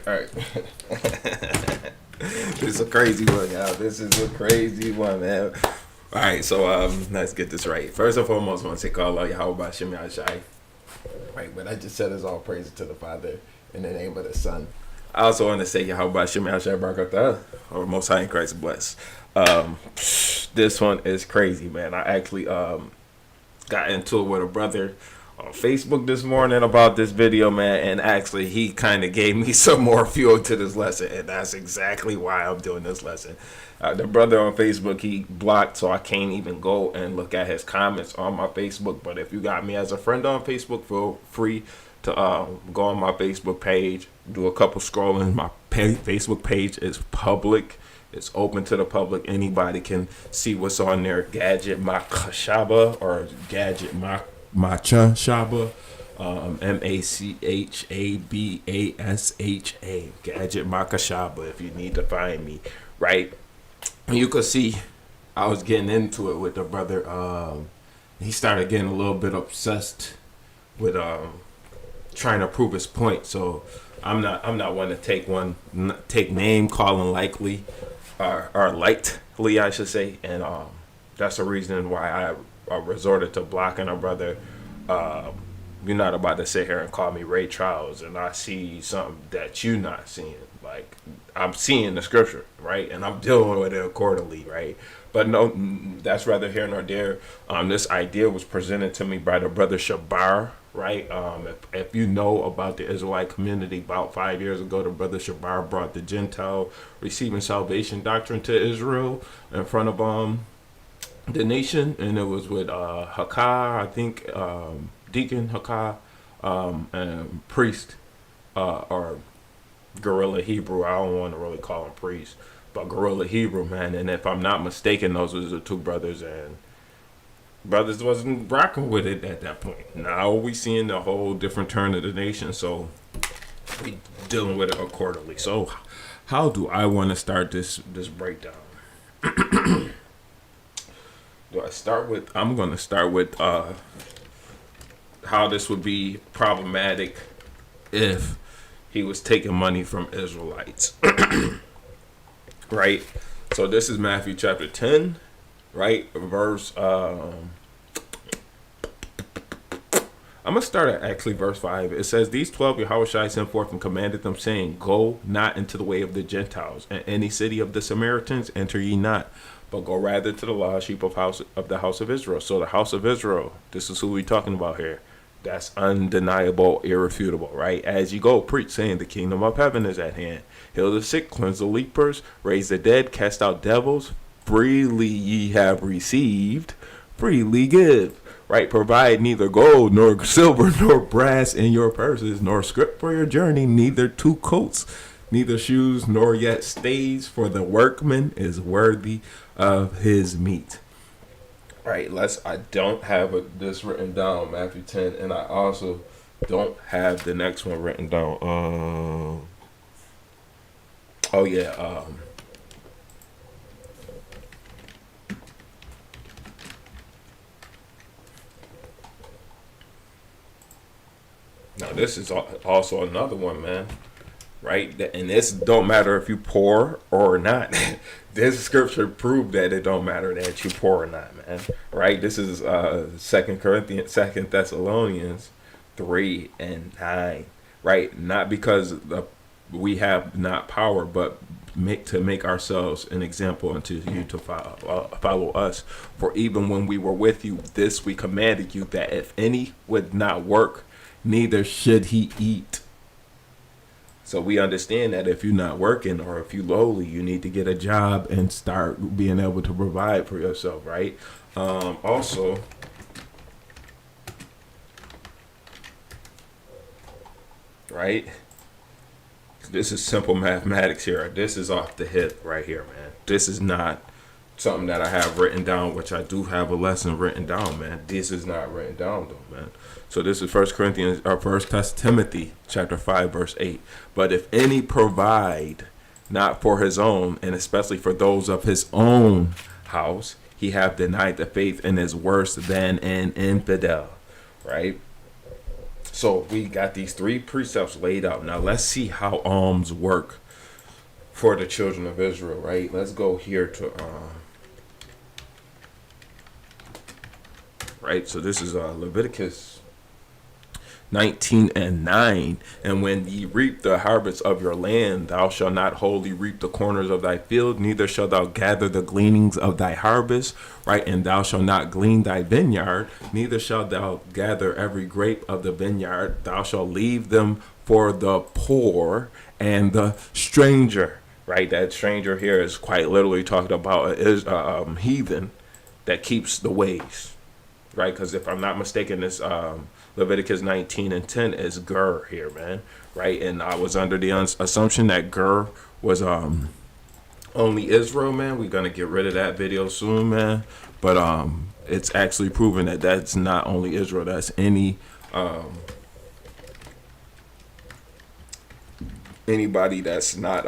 All right. This is a crazy one, y'all. This is a crazy one, man. All right, so let's get this right. First and foremost, I want to say call out Yahweh Shem Yahshai. Right, but I just said it's all praise to the Father in the name of the Son. I also want to say Yahweh Shem Yahshai Barakatah, or Most High in Christ bless. This one is crazy, man. I actually got into it with a brother on Facebook this morning about this video, man, and actually he kind of gave me some more fuel to this lesson, and that's exactly why I'm doing this lesson. The brother on Facebook, he blocked, so I can't even go and look at his comments on my Facebook, but if you got me as a friend on Facebook, feel free to go on my Facebook page, do a couple scrolling. My Facebook page is public. It's open to the public. Anybody can see what's on there. Gadget Makashaba or Gadget Macha Shaba, Machabasha, Gadget Makashaba. If you need to find me, right? You could see I was getting into it with the brother. He started getting a little bit obsessed with trying to prove his point. So I'm not one to take name calling lightly or lightly, I should say, and that's the reason why I resorted to blocking a brother. You're not about to sit here and call me Ray Charles, and I see something that you're not seeing. Like, I'm seeing the scripture, right, and I'm dealing with it accordingly, right. But no, that's rather here nor there. This idea was presented to me by the brother Shabar, right? If you know about the Israelite community, about 5 years ago, the brother Shabar brought the Gentile receiving salvation doctrine to Israel in front of the nation, and it was with Hakah, I think, Deacon Hakah, and priest, or Guerrilla Hebrew. I don't want to really call him priest, but Guerrilla Hebrew, man. And if I'm not mistaken, those was the two brothers, and brothers wasn't rocking with it at that point. Now we seeing the whole different turn of the nation, so we dealing with it accordingly. So how do I want to start this breakdown? Do I start with? I'm going to start with how this would be problematic if he was taking money from Israelites. Right? So this is Matthew chapter 10, right? Verse, I'm going to start at actually verse 5. It says, "These 12 Yahushua sent forth and commanded them, saying, Go not into the way of the Gentiles, and any city of the Samaritans enter ye not, but go rather to the lost sheep of the house of Israel." So the house of Israel, this is who we're talking about here. That's undeniable, irrefutable, right? "As you go, preach, saying, the kingdom of heaven is at hand. Heal the sick, cleanse the lepers, raise the dead, cast out devils. Freely ye have received, freely give." Right? "Provide neither gold, nor silver, nor brass in your purses, nor scrip for your journey, neither 2 coats, neither shoes, nor yet stays, for the workman is worthy of his meat." Right, I don't have this written down, Matthew 10, and I also don't have the next one written down. Now this is also another one, man. Right, and this don't matter if you poor or not. This scripture proved that it don't matter that you poor or not, man. Right, this is 2 Thessalonians 3:9. Right, not because we have not power, but to make ourselves an example unto you to follow us. "For even when we were with you, this we commanded you, that if any would not work, neither should he eat." So we understand that if you're not working or if you're lowly, you need to get a job and start being able to provide for yourself, right? Also, right? This is simple mathematics here. This is off the hip right here, man. This is not something that I have written down, which I do have a lesson written down, man. This is not written down though, man. So this is 1 Timothy chapter 5, verse 8. "But if any provide not for his own, and especially for those of his own house, he have denied the faith and is worse than an infidel." Right? So we got these 3 precepts laid out. Now let's see how alms work for the children of Israel, right? Let's go here to right. So this is Leviticus 19:9. And when ye reap the harvest of your land, thou shalt not wholly reap the corners of thy field, neither shalt thou gather the gleanings of thy harvest, right? And thou shalt not glean thy vineyard, neither shalt thou gather every grape of the vineyard. Thou shalt leave them for the poor and the stranger, right? That stranger here is quite literally talking about heathen that keeps the ways, right? Because if I'm not mistaken, this Leviticus 19:10 is Ger here, man, right? And I was under the assumption that Ger was only Israel, man. We're gonna get rid of that video soon, man. But it's actually proven that that's not only Israel. That's anybody that's not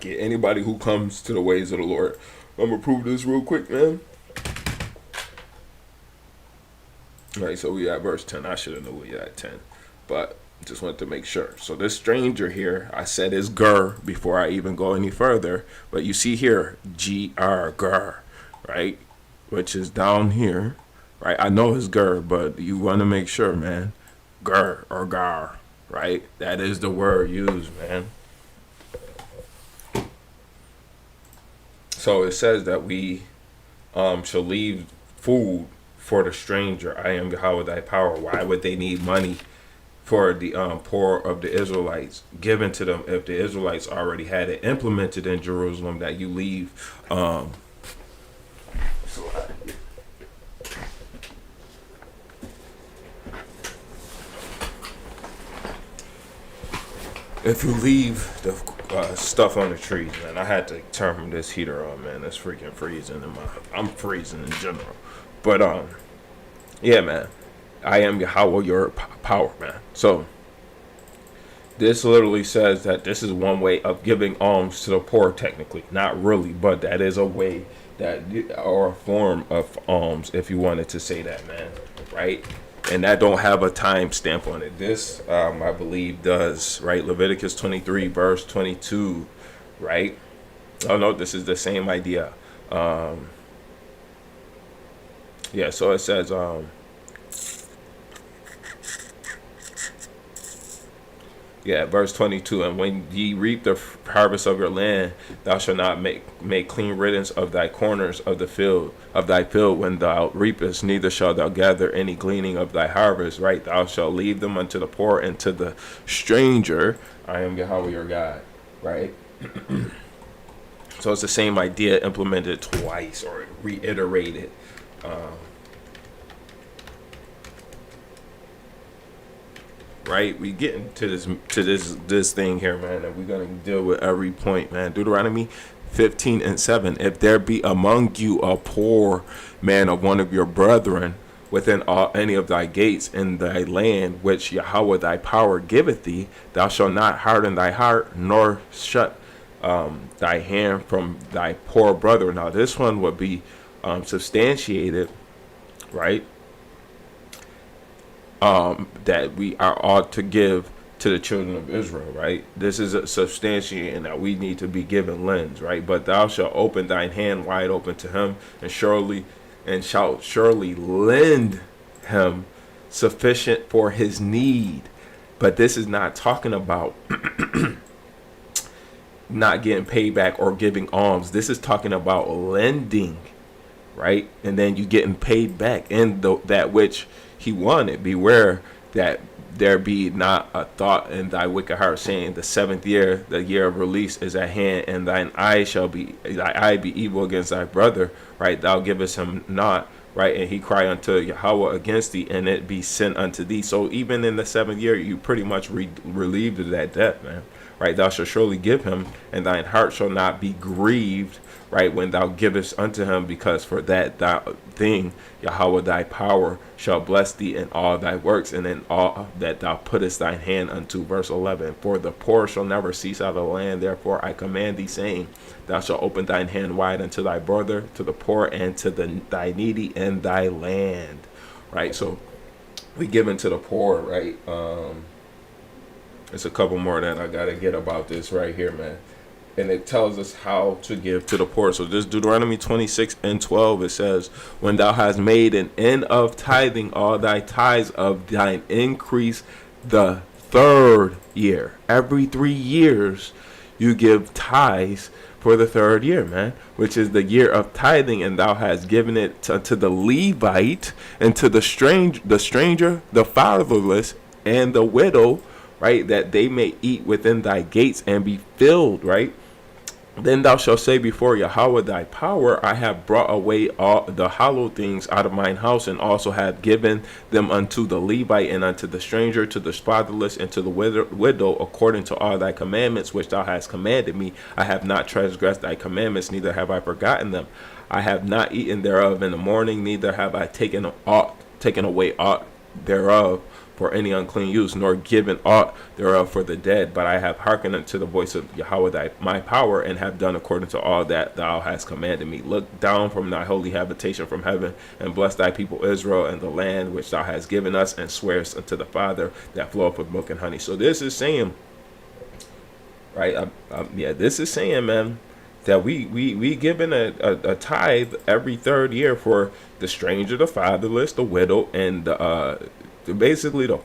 anybody who comes to the ways of the Lord. I'm gonna prove this real quick, man. All right, so we at verse 10. I should have known we at 10, but just wanted to make sure. So this stranger here, I said is Ger before I even go any further, but you see here, G-R, Ger, right? Which is down here, right? I know it's Ger, but you want to make sure, man. Ger or Gar, right? That is the word used, man. So it says that we shall leave food for the stranger. I am Yahweh thy power. Why would they need money for the poor of the Israelites given to them if the Israelites already had it implemented in Jerusalem that you leave if you leave the stuff on the trees, man. I had to turn this heater on, man. It's freaking freezing I'm freezing in general. But yeah, man, I am Yahweh your power, man. So this literally says that this is one way of giving alms to the poor. Technically, not really, but that is a way that, or a form of alms, if you wanted to say that, man, right? And that don't have a time stamp on it. This I believe does, right? Leviticus 23 verse 22, right? Oh no, this is the same idea. Yeah, so it says verse 22, and when ye reap the harvest of your land, thou shalt not make clean riddance of thy corners of thy field when thou reapest, neither shalt thou gather any gleaning of thy harvest, right? Thou shalt leave them unto the poor and to the stranger. I am Yahweh your God, right? So it's the same idea implemented twice or reiterated. Right, we getting to this thing here, man, and we're gonna deal with every point, man. Deuteronomy 15:7. If there be among you a poor man of one of your brethren within any of thy gates in thy land, which Yahweh thy power giveth thee, thou shalt not harden thy heart, nor shut thy hand from thy poor brother. Now this one would be substantiated, right? That we are ought to give to the children of Israel, right? This is a substantiating that we need to be given lends, right? But thou shalt open thine hand wide open to him, and shalt surely lend him sufficient for his need. But this is not talking about not getting paid back or giving alms. This is talking about lending, right? And then you getting paid back in that which he wanted. Beware that there be not a thought in thy wicked heart, saying, the 7th year, the year of release, is at hand, and thy eye be evil against thy brother, right? Thou givest him not, right? And he cry unto Yahweh against thee, and it be sent unto thee. So even in the 7th year, you pretty much relieved of that debt, man, right? Thou shalt surely give him, and thine heart shall not be grieved, right, when thou givest unto him, because for that thing Yahweh thy power shall bless thee in all thy works, and in all that thou puttest thine hand unto. Verse 11, for the poor shall never cease out of the land, therefore I command thee, saying, thou shalt open thine hand wide unto thy brother, to the poor, and to thy needy in thy land, right? So we give into the poor, right? There's a couple more that I gotta get about this right here, man. And it tells us how to give to the poor. So this Deuteronomy 26:12, it says, when thou hast made an end of tithing all thy tithes of thine increase the third year. Every 3 years you give tithes for the third year, man, which is the year of tithing, and thou hast given it to the Levite, and to the stranger, the fatherless, and the widow, right, that they may eat within thy gates and be filled, right? Then thou shalt say before Yahweh thy power, I have brought away all the hallowed things out of mine house, and also have given them unto the Levite, and unto the stranger, to the fatherless, and to the widow, according to all thy commandments which thou hast commanded me. I have not transgressed thy commandments, neither have I forgotten them. I have not eaten thereof in the morning, neither have I taken away aught thereof for any unclean use, nor given aught thereof for the dead, but I have hearkened unto the voice of Yahweh my power, and have done according to all that thou hast commanded me. Look down from thy holy habitation from heaven, and bless thy people Israel, and the land which thou hast given us, and swearest unto the Father that floweth with milk and honey. So this is saying, right? This is saying, man, that we given a tithe every third year for the stranger, the fatherless, the widow, and basically the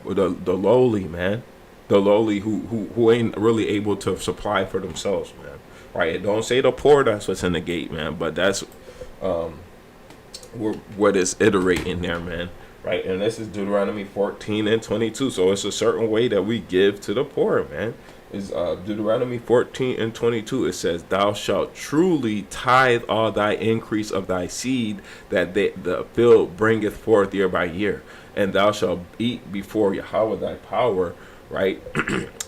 lowly, man, the lowly who ain't really able to supply for themselves, man, right? It don't say the poor, that's what's in the gate, man, but that's what is iterating there, man, right? And this is Deuteronomy 14:22. So it's a certain way that we give to the poor, man. Is Deuteronomy 14:22. It says, thou shalt truly tithe all thy increase of thy seed, that the field bringeth forth year by year, and thou shalt eat before Yahweh thy power, right?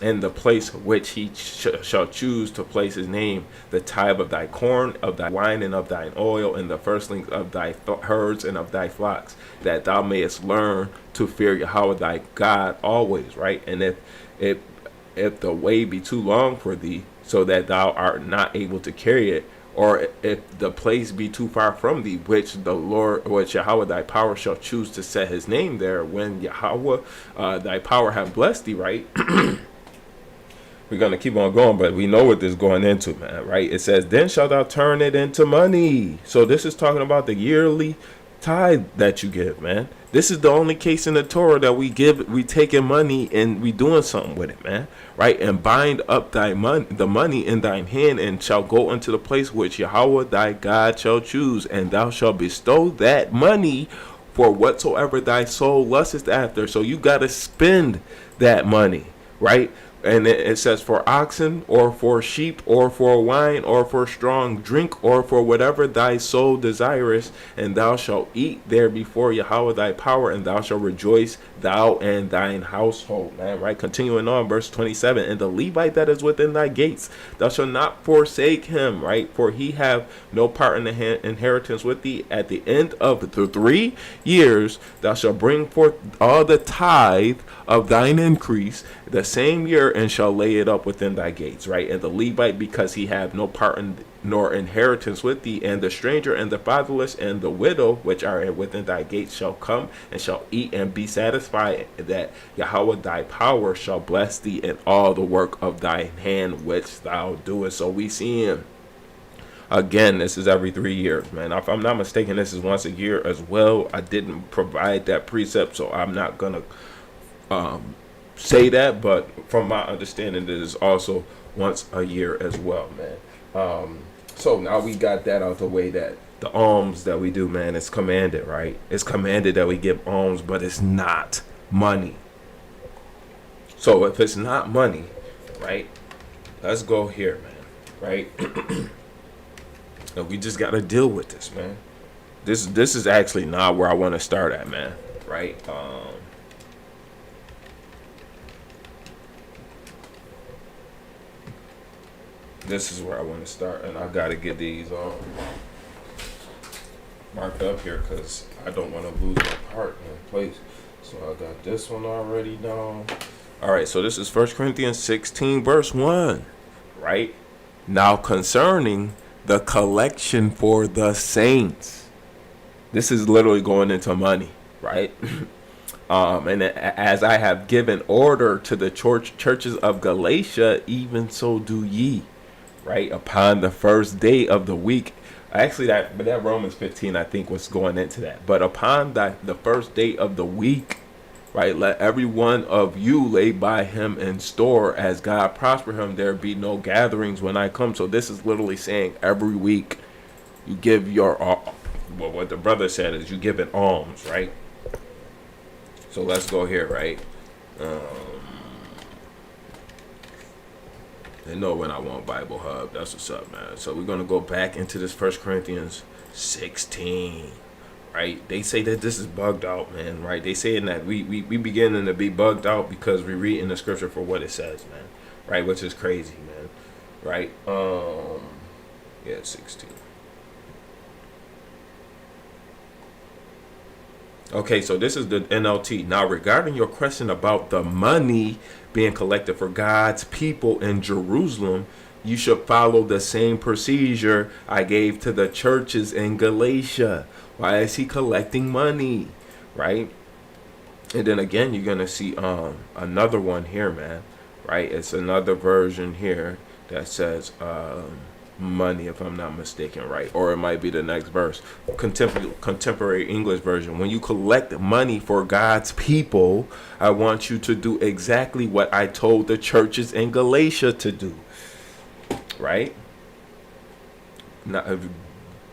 In the place which he shall choose to place his name, the tithe of thy corn, of thy wine, and of thine oil, and the firstlings of thy herds and of thy flocks, that thou mayest learn to fear Yahweh thy God always, right? And if the way be too long for thee, so that thou art not able to carry it, or if the place be too far from thee, which Yahweh thy power shall choose to set his name there, when Yahweh thy power have blessed thee, right? We're going to keep on going, but we know what this is going into, man, right? It says, then shalt thou turn it into money. So this is talking about the yearly tithe that you give, man. This is the only case in the Torah that we taking money and we doing something with it, man, right? And bind up the money in thine hand, and shall go unto the place which Yahweh thy God shall choose, and thou shalt bestow that money for whatsoever thy soul lusteth after. So you got to spend that money, right? And it says, for oxen, or for sheep, or for wine, or for strong drink, or for whatever thy soul desireth, and thou shalt eat there before Yahweh thy power, and thou shalt rejoice, thou and thine household, man, right? Continuing on, verse 27, and the Levite that is within thy gates, thou shalt not forsake him, right? For he have no part in the inheritance with thee. At the end of the 3 years, thou shalt bring forth all the tithe of thine increase the same year, and shall lay it up within thy gates, right? And the Levite, because he have no part nor inheritance with thee, and the stranger, and the fatherless, and the widow, which are within thy gates, shall come and shall eat and be satisfied, that Yahweh thy power shall bless thee in all the work of thy hand which thou doest. So we see him again. This is every 3 years, man. If I'm not mistaken, this is once a year as well. I didn't provide that precept, so I'm not gonna say that, but from my understanding, it is also once a year as well, man. So now we got that out the way, that the alms that we do, man, it's commanded, right? It's commanded that we give alms, but it's not money. So if it's not money, right, let's go here, man, right? And we just got to deal with this, man. This is actually not where I want to start at, man, right? this is where I want to start, and I got to get these marked up here because I don't want to lose my part in place. So I got this one already down. All right, so this is 1 Corinthians 16, verse 1, right? Now concerning the collection for the saints. This is literally going into money, right? And as I have given order to the churches of Galatia, even so do ye, right? Upon the first day of the week. Actually, that Romans 15, I think, was going into that. But upon the first day of the week, right, let every one of you lay by him in store as God prosper him. There be no gatherings when I come. So this is literally saying every week you give your, well, what the brother said is you give it alms, right? So let's go here, right? They know when I want Bible Hub. That's what's up, man. So we're going to go back into this 1 Corinthians 16, right? They say that this is bugged out, man, right? They saying that we beginning to be bugged out because we read in the scripture for what it says, man, right? Which is crazy, man, right? Yeah, 16. Okay, so this is the NLT. Now, regarding your question about the money being collected for God's people in Jerusalem, you should follow the same procedure I gave to the churches in Galatia. Why is he collecting money, right? And then again, you're going to see another one here, man, right? It's another version here that says money, if I'm not mistaken, right? Or it might be the next verse. Contemporary English version. When you collect money for God's people, I want you to do exactly what I told the churches in Galatia to do, right? Now,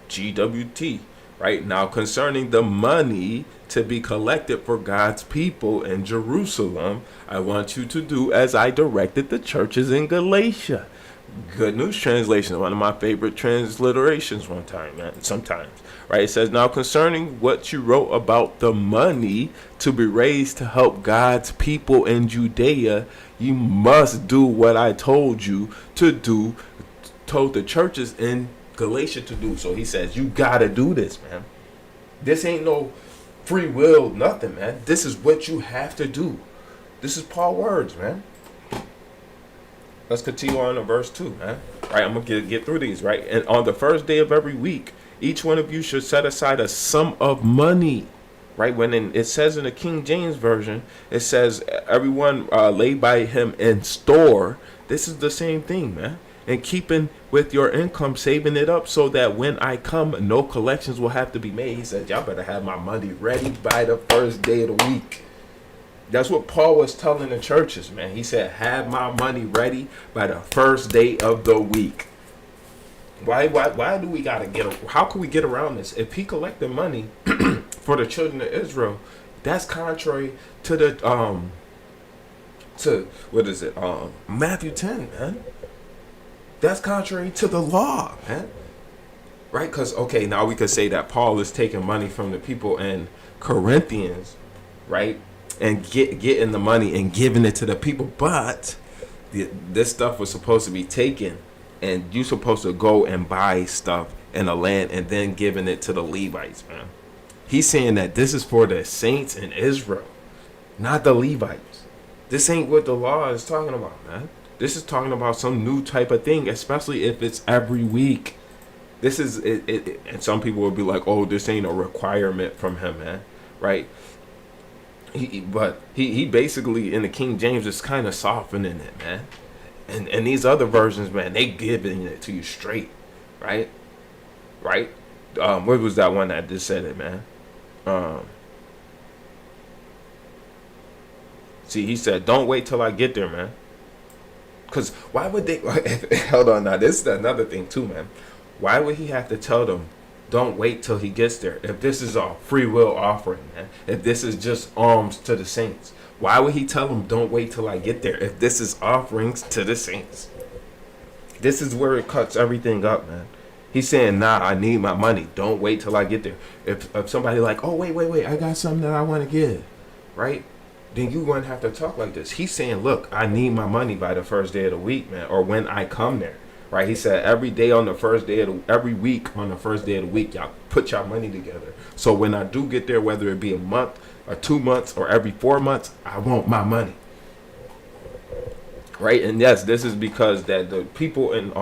GWT, right? Now concerning the money to be collected for God's people in Jerusalem, I want you to do as I directed the churches in Galatia. Good News Translation, one of my favorite transliterations one time, man, sometimes, right? It says, now concerning what you wrote about the money to be raised to help God's people in Judea, you must do what I told you to do, told the churches in Galatia to do. So he says, you got to do this, man. This ain't no free will, nothing, man. This is what you have to do. This is Paul's words, man. Let's continue on to verse 2, man. Right, I'm going to get through these, right? And on the first day of every week, each one of you should set aside a sum of money, right? When it says in the King James Version, it says everyone lay by him in store. This is the same thing, man. And keeping with your income, saving it up so that when I come, no collections will have to be made. He said, y'all better have my money ready by the first day of the week. That's what Paul was telling the churches, man. He said, have my money ready by the first day of the week. Why do we got to how can we get around this? If he collected money for the children of Israel, that's contrary to the, Matthew 10, man. That's contrary to the law, man. Right? Because, okay, now we could say that Paul is taking money from the people in Corinthians, right? And getting the money and giving it to the people, but this stuff was supposed to be taken, and you're supposed to go and buy stuff in the land and then giving it to the Levites, man. He's saying that this is for the saints in Israel, not the Levites. This ain't what the law is talking about, man. This is talking about some new type of thing, especially if it's every week. This is it, and some people will be like, "Oh, this ain't a requirement from him, man." Right? But he basically in the King James is kind of softening it, man. And these other versions, man, they giving it to you straight, right? Right? What was that one that just said it, man? See, he said, "Don't wait till I get there, man." Because why would they? Hold on, now this is another thing too, man. Why would he have to tell them? Don't wait till he gets there. If this is a free will offering, man. If this is just alms to the saints. Why would he tell them, don't wait till I get there? If this is offerings to the saints. This is where it cuts everything up, man. He's saying, nah, I need my money. Don't wait till I get there. If somebody like, oh, wait. I got something that I want to give. Right? Then you wouldn't have to talk like this. He's saying, look, I need my money by the first day of the week, man. Or when I come there. right? He said every day on the first day of every week on the first day of the week, y'all put y'all money together. So when I do get there, whether it be a month or 2 months or every 4 months, I want my money. Right? And yes, this is because that the people in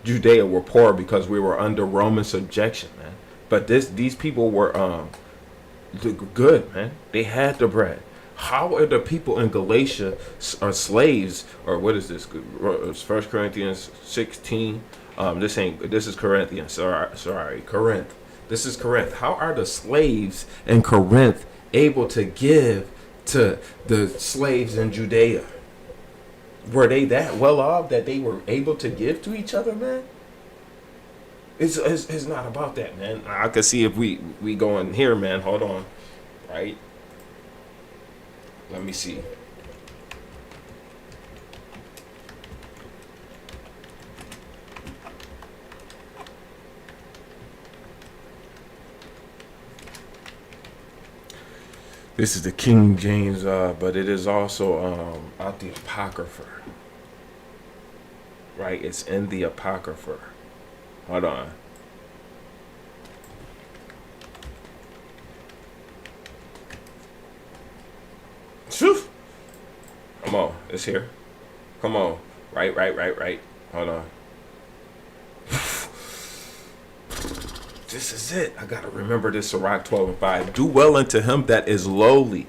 Judea were poor because we were under Roman subjection, man. But these people were good, man. They had the bread. How are the people in Galatia are slaves? Or what is this? 1 Corinthians 16. This is Corinthians. Sorry, Corinth. This is Corinth. How are the slaves in Corinth able to give to the slaves in Judea? Were they that well off that they were able to give to each other, man? It's not about that, man. I can see if we go in here, man. Hold on, right? Let me see. This is the King James, but it is also out the Apocrypha. Right? It's in the Apocrypha. Hold on. Shoof. Come on. It's here. Come on. Right. Hold on. This is it. I gotta remember this. Sirach 12:5. Do well unto him that is lowly.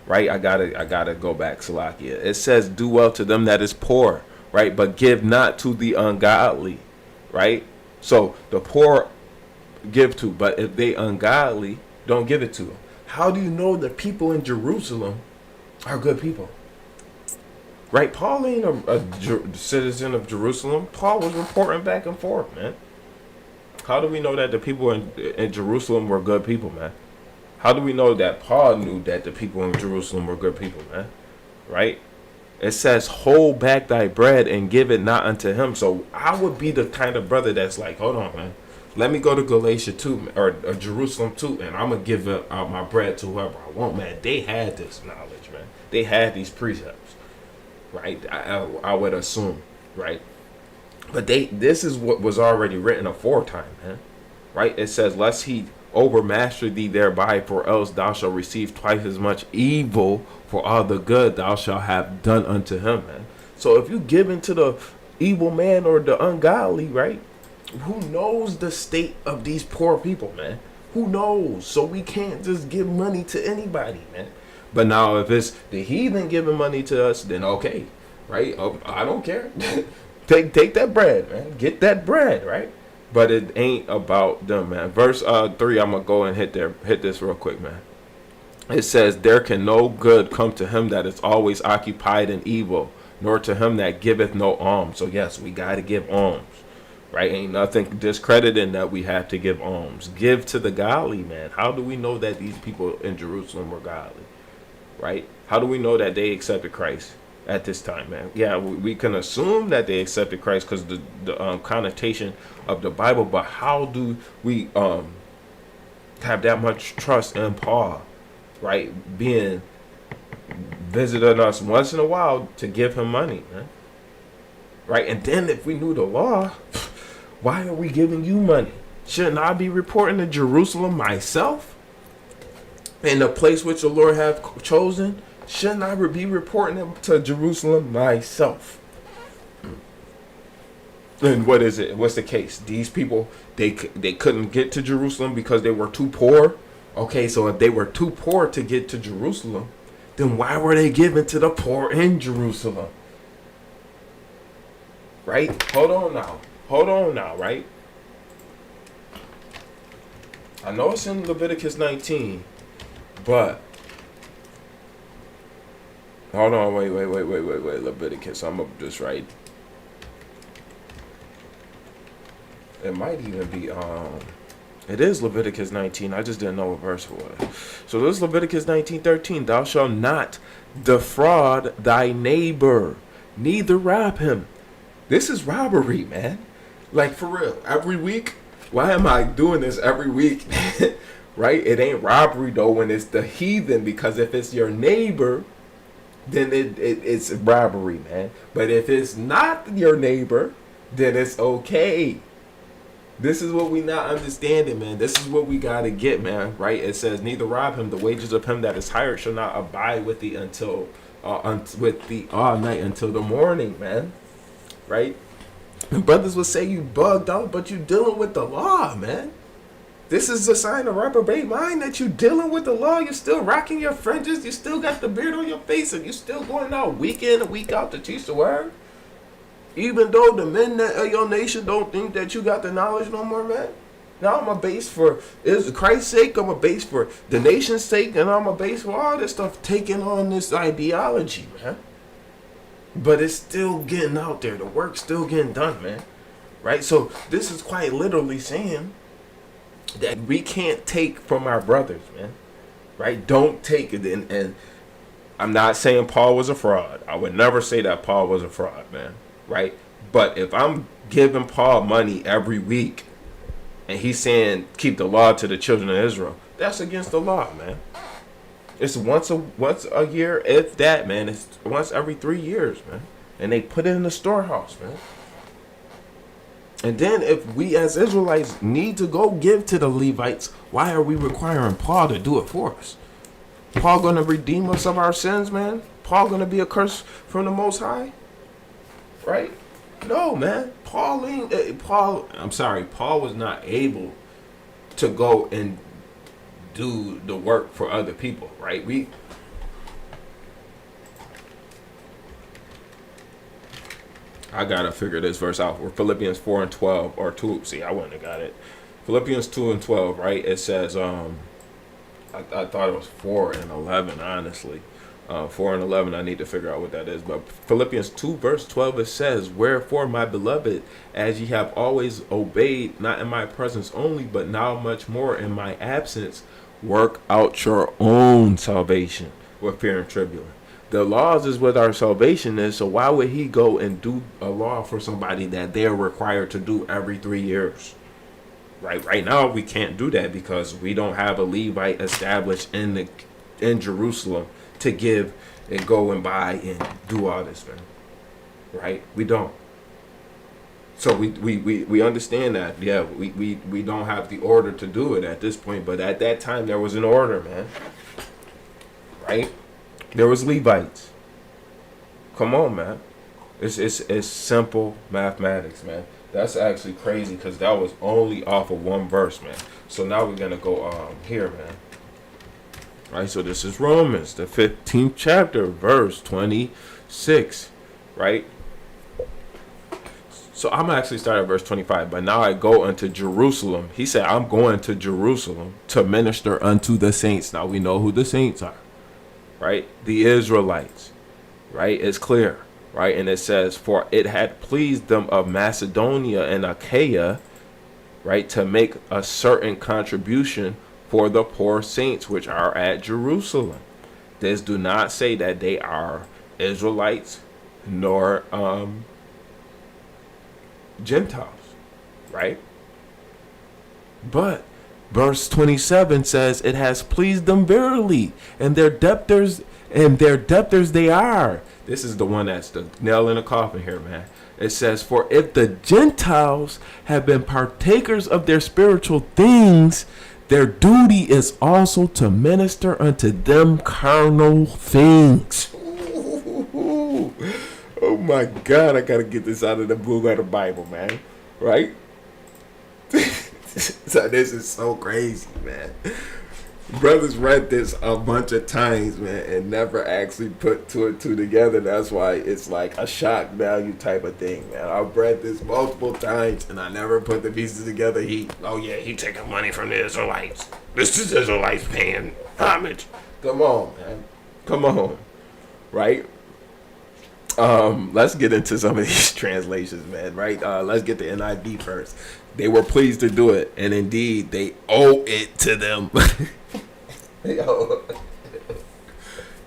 Right? I gotta go back, Salakia. It says, do well to them that is poor, right? But give not to the ungodly. Right? So the poor give to, but if they ungodly, don't give it to them. How do you know the people in Jerusalem are good people? Right? Paul ain't a citizen of Jerusalem. Paul was reporting back and forth, man. How do we know that the people in Jerusalem were good people, man? How do we know that Paul knew that the people in Jerusalem were good people, man? Right? It says, hold back thy bread and give it not unto him. So I would be the kind of brother that's like, hold on, man. Let me go to Galatia 2 or Jerusalem 2, and I'm going to give out my bread to whoever I want, man. They had this knowledge, man. They had these precepts, right? I would assume, right? But this is what was already written aforetime, man. Right? It says, lest he overmaster thee thereby, for else thou shalt receive twice as much evil for all the good thou shalt have done unto him, man. So if you give into the evil man or the ungodly, right? Who knows the state of these poor people, man? Who knows? So we can't just give money to anybody, man. But now if it's the heathen giving money to us, then okay, right? I don't care. Take that bread, man. Get that bread, right? But it ain't about them, man. Verse 3, I'm going to go and hit this real quick, man. It says, there can no good come to him that is always occupied in evil, nor to him that giveth no alms. So yes, we got to give alms, right? Ain't nothing discrediting that we have to give alms. Give to the godly, man. How do we know that these people in Jerusalem were godly, right? How do we know that they accepted Christ at this time, man? Yeah, we can assume that they accepted Christ because the connotation of the Bible, but how do we have that much trust in Paul, right? Being visiting us once in a while to give him money, man. Right? And then if we knew the law, why are we giving you money? Shouldn't I be reporting to Jerusalem myself? In the place which the Lord hath chosen? Shouldn't I be reporting to Jerusalem myself? And what is it? What's the case? These people, they couldn't get to Jerusalem because they were too poor. Okay, so if they were too poor to get to Jerusalem, then why were they giving to the poor in Jerusalem? Right? Hold on now, right? I know it's in Leviticus 19, but hold on, wait, Leviticus, I'm up just right. It might even be it is Leviticus 19. I just didn't know what verse it was. So this is Leviticus 19:13. Thou shalt not defraud thy neighbor, neither rob him. This is robbery, man. Like, for real. Every week. Why am I doing this every week? Right? It ain't robbery, though, when it's the heathen. Because if it's your neighbor, then it's robbery, man. But if it's not your neighbor, then it's okay. This is what we not understanding, man. This is what we gotta get, man. Right? It says, "Neither rob him. The wages of him that is hired shall not abide with thee until with thee all night until the morning," man. Right? And brothers will say you bugged out, but you dealing with the law, man. This is a sign of reprobate mind that you dealing with the law. You're still rocking your fringes. You still got the beard on your face, and you still going out week in and week out to teach the word. Even though the men of your nation don't think that you got the knowledge no more, man. Now I'm a base for Christ's sake. I'm a base for the nation's sake, and I'm a base for all this stuff taking on this ideology, man. But it's still getting out there. The work's still getting done, man. Right? So this is quite literally saying that we can't take from our brothers, man. Right? Don't take it. And I'm not saying Paul was a fraud. I would never say that Paul was a fraud, man. Right? But if I'm giving Paul money every week and he's saying keep the law to the children of Israel, that's against the law, man. It's once a year, if that, man. It's once every 3 years, man. And they put it in the storehouse, man. And then if we as Israelites need to go give to the Levites, why are we requiring Paul to do it for us? Paul gonna redeem us of our sins, man? Paul gonna be a curse from the Most High? Right? No, man. Paul was not able to go and do the work for other people, right? I gotta figure this verse out. We're Philippians 4 and 12 or 2. See, I wouldn't have got it. Philippians 2 and 12, right? It says, I thought it was 4 and 11, honestly. 4 and 11, I need to figure out what that is. But Philippians 2 verse 12, it says, "Wherefore, my beloved, as ye have always obeyed, not in my presence only, but now much more in my absence, work out your own salvation with fear and trembling." The laws is what our salvation is, so why would he go and do a law for somebody that they're required to do every 3 years? Right now, we can't do that because we don't have a Levite established in Jerusalem to give and go and buy and do all this, man. Right? We don't. So we understand that. Yeah, we don't have the order to do it at this point, but at that time there was an order, man. Right? There was Levites. Come on, man. It's simple mathematics, man. That's actually crazy because that was only off of one verse, man. So now we're gonna go here, man. Right, so this is Romans, the 15th chapter, verse 26, right? So I'm actually starting at verse 25, but now I go unto Jerusalem. He said, I'm going to Jerusalem to minister unto the saints. Now we know who the saints are, right? The Israelites, right? It's clear, right? And it says, for it had pleased them of Macedonia and Achaia, right, to make a certain contribution for the poor saints which are at Jerusalem. This do not say that they are Israelites nor Gentiles, right? But verse 27 says it has pleased them verily, and their debtors they are. This is the one that's the nail in the coffin here, man. It says, for if the Gentiles have been partakers of their spiritual things, their duty is also to minister unto them carnal things. Ooh. Oh my God, I gotta get this out of the blue letter Bible, man. Right? So this is so crazy, man. Brothers read this a bunch of times, man, and never actually put two and two together. That's why it's like a shock value type of thing, man. I've read this multiple times, and I never put the pieces together. He taking money from the Israelites. This is Israelites paying homage. Come on, man. Come on. Right? Let's get into some of these translations, man. Right? Let's get the NIV first. They were pleased to do it, and indeed, they owe it to them. Yo,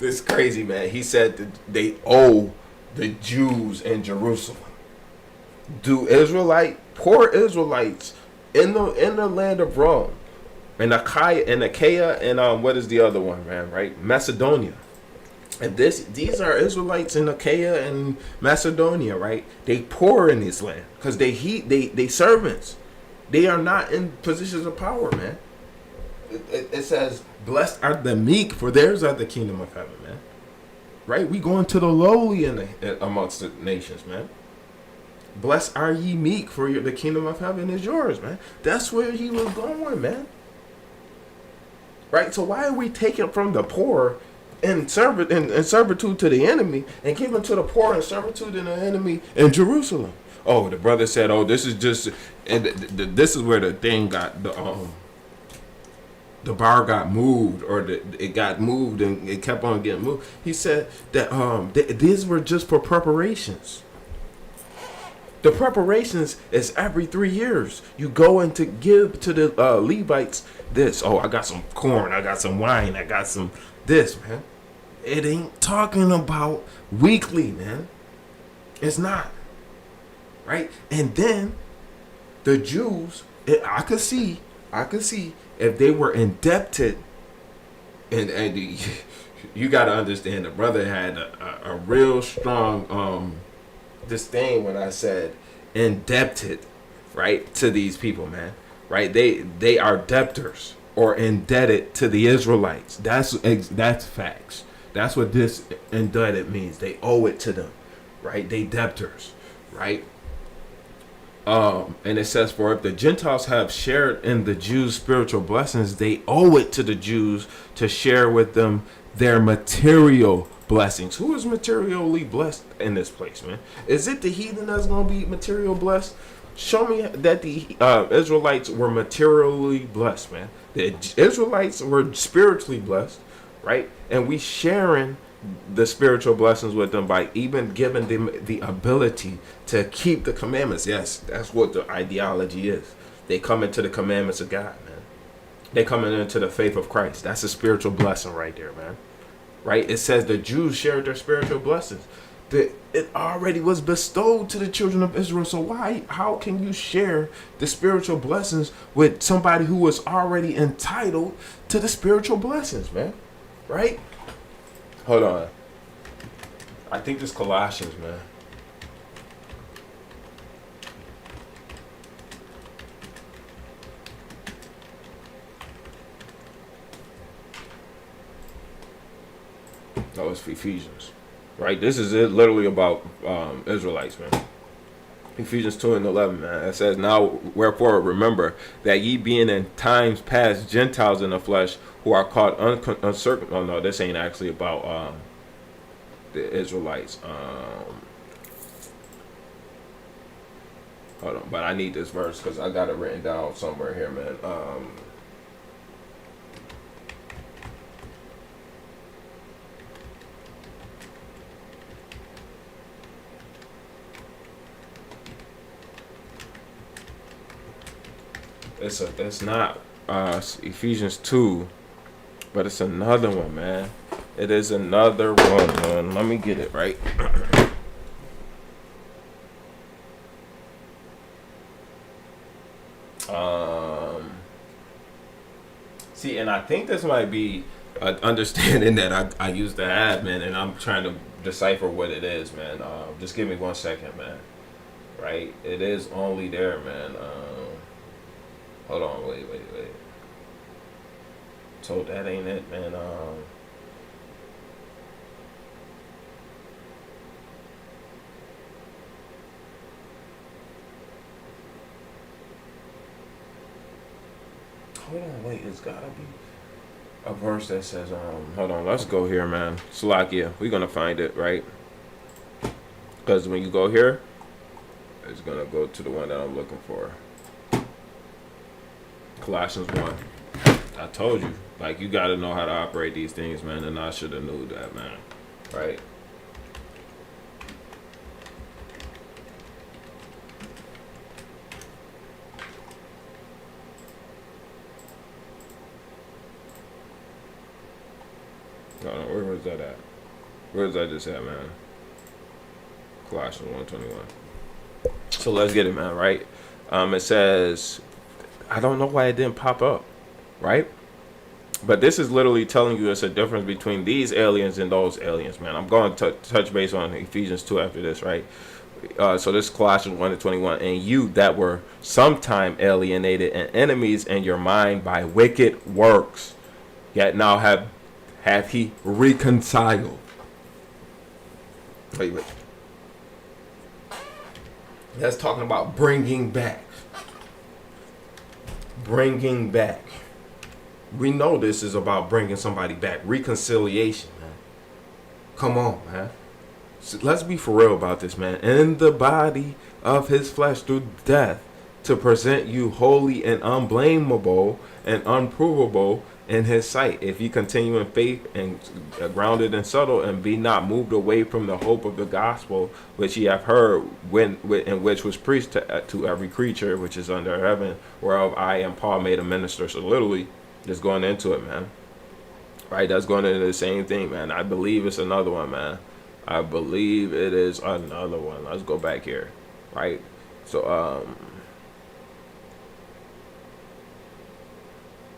this is crazy, man. He said that they owe the Jews in Jerusalem. Do poor Israelites in the land of Rome, and Achaia, and what is the other one, man? Right, Macedonia. And these are Israelites in Achaia and Macedonia, right? They poor in this land because they servants. They are not in positions of power, man. It says, "Blessed are the meek, for theirs are the kingdom of heaven," man. Right? We going to the lowly amongst the nations, man. Blessed are ye meek, for the kingdom of heaven is yours, man. That's where he was going, man. Right? So why are we taking from the poor and servitude to the enemy and giving to the poor and servitude to the enemy in Jerusalem? Oh, the brother said, "Oh, this is just," and this is where the thing got the bar got moved, or it got moved and it kept on getting moved. He said that these were just for preparations. The preparations is every 3 years. You go in to give to the Levites this. Oh, I got some corn. I got some wine. I got some this, man. It ain't talking about weekly, man. It's not. Right? And then the Jews, I could see if they were indebted, and you got to understand the brother had a real strong disdain when I said indebted, right, to these people, man. Right? They are debtors or indebted to the Israelites. That's facts. That's what this indebted means. They owe it to them, right? They debtors, right? And it says, "For if the Gentiles have shared in the Jews' spiritual blessings, they owe it to the Jews to share with them their material blessings." Who is materially blessed in this place, man? Is it the heathen that's going to be material blessed? Show me that the Israelites were materially blessed, man. The Israelites were spiritually blessed, right? And we sharing the spiritual blessings with them by even giving them the ability to keep the commandments. Yes, that's what the ideology is. They come into the commandments of God, man. They coming into the faith of Christ. That's a spiritual blessing right there, man. Right? It says the Jews shared their spiritual blessings. It already was bestowed to the children of Israel. So how can you share the spiritual blessings with somebody who was already entitled to the spiritual blessings, man? Right? Hold on. I think this Colossians, man. No, it's Ephesians. Right? This is it, literally about Israelites, man. Ephesians 2:11, man. It says, "Now wherefore remember that ye being in times past Gentiles in the flesh, who are called uncircumcised." Oh no, this ain't actually about the Israelites. Hold on, but I need this verse because I got it written down somewhere here, man. It's not Ephesians 2, but it's another one, man. It is another one, man. Let me get it right. See, and I think this might be an understanding that I used to have, man, and I'm trying to decipher what it is, man. Just give me 1 second, man. Right? It is only there, man. Hold on, wait. So that ain't it, man. Hold on, wait. It's gotta be a verse that says, hold on, let's go here, man. Salakia, we're gonna find it, right? Because when you go here, it's gonna go to the one that I'm looking for. Colossians 1. I told you, like, you got to know how to operate these things, man, and I should have knew that, man. Right? Where was that at? Where was that just at, man? Colossians 1:21. So let's get it, man, right? It says, I don't know why it didn't pop up, right? But this is literally telling you it's a difference between these aliens and those aliens, man. I'm going to touch base on Ephesians 2 after this, right? So this is Colossians 1 to 21. And you that were sometime alienated and enemies in your mind by wicked works, yet now hath he reconciled. Wait. That's talking about bringing back. Bringing back. We know this is about bringing somebody back. Reconciliation, man. Come on, man. So let's be for real about this, man. In the body of his flesh through death, to present you holy and unblameable and unprovable in his sight, if you continue in faith and grounded and subtle, and be not moved away from the hope of the gospel which ye have heard, and which was preached to every creature which is under heaven, whereof I am Paul made a minister. So literally, just going into it, man. Right, that's going into the same thing, man. I believe it's another one, man. I believe it is another one. Let's go back here, right? So,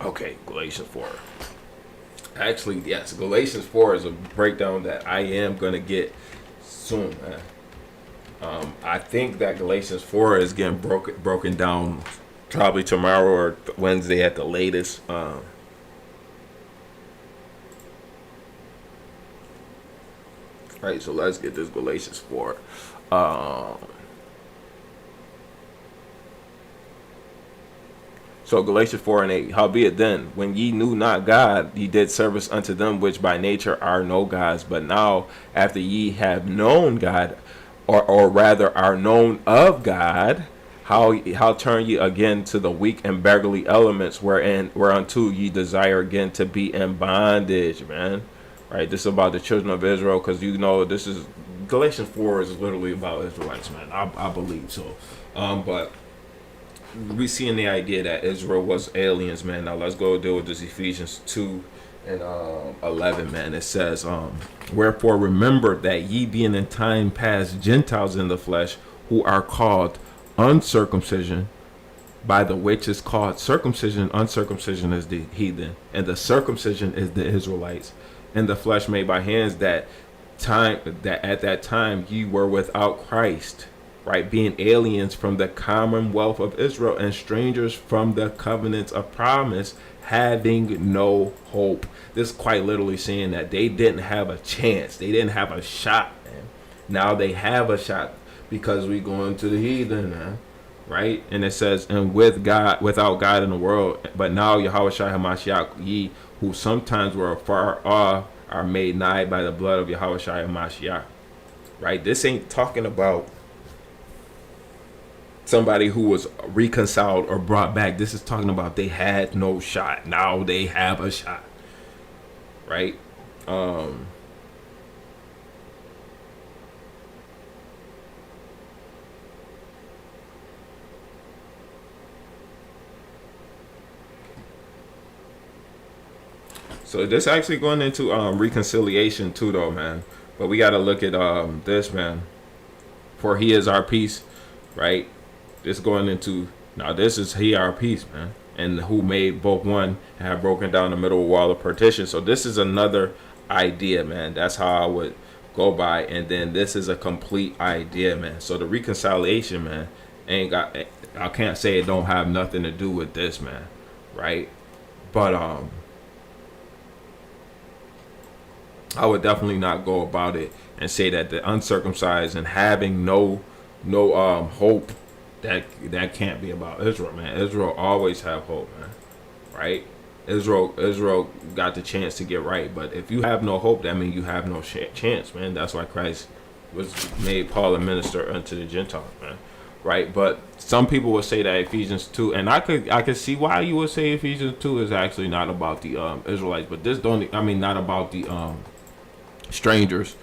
okay, Galatians 4. Actually, yes, Galatians 4 is a breakdown that I am going to get soon, man. I think that Galatians 4 is getting broken down probably tomorrow or Wednesday at the latest. Right, so let's get this Galatians 4. So Galatians 4 and 8. Howbeit then, when ye knew not God, ye did service unto them which by nature are no gods. But now, after ye have known God, or rather are known of God, how turn ye again to the weak and beggarly elements whereunto ye desire again to be in bondage, man. Right, this is about the children of Israel, because this is Galatians 4 is literally about Israelites, man. I believe so. But we see in the idea that Israel was aliens, man. Now let's go deal with this Ephesians 2 and 11, man. It says, wherefore remember that ye being in time past Gentiles in the flesh, who are called uncircumcision, by the which is called circumcision. Uncircumcision is the heathen, and the circumcision is the Israelites. In the flesh made by hands, that at that time ye were without Christ, right, being aliens from the commonwealth of Israel and strangers from the covenants of promise, having no hope. This is quite literally saying that they didn't have a chance. They didn't have a shot, man. Now they have a shot because we going to the heathen, man. Right? And it says, and without God in the world, but now Yahushua HaMashiach, ye who sometimes were afar off, are made nigh by the blood of Yahushua HaMashiach. Right? This ain't talking about somebody who was reconciled or brought back. This is talking about they had no shot. Now they have a shot. Right? So this actually going into reconciliation too, though, man. But we got to look at this, man. For he is our peace, right? This going into, now this is he our peace, man. And who made both one and have broken down the middle wall of partition. So this is another idea, man. That's how I would go by. And then this is a complete idea, man. So the reconciliation, man, I can't say it don't have nothing to do with this, man. Right? But I would definitely not go about it and say that the uncircumcised and having no hope, that can't be about Israel, man. Israel always have hope, man. Right? Israel got the chance to get right, but if you have no hope, that means you have no chance, man. That's why Christ was made Paul a minister unto the Gentiles, man. Right? But some people would say that Ephesians 2, and I could see why you would say Ephesians 2 is actually not about the Israelites, but this not about the strangers,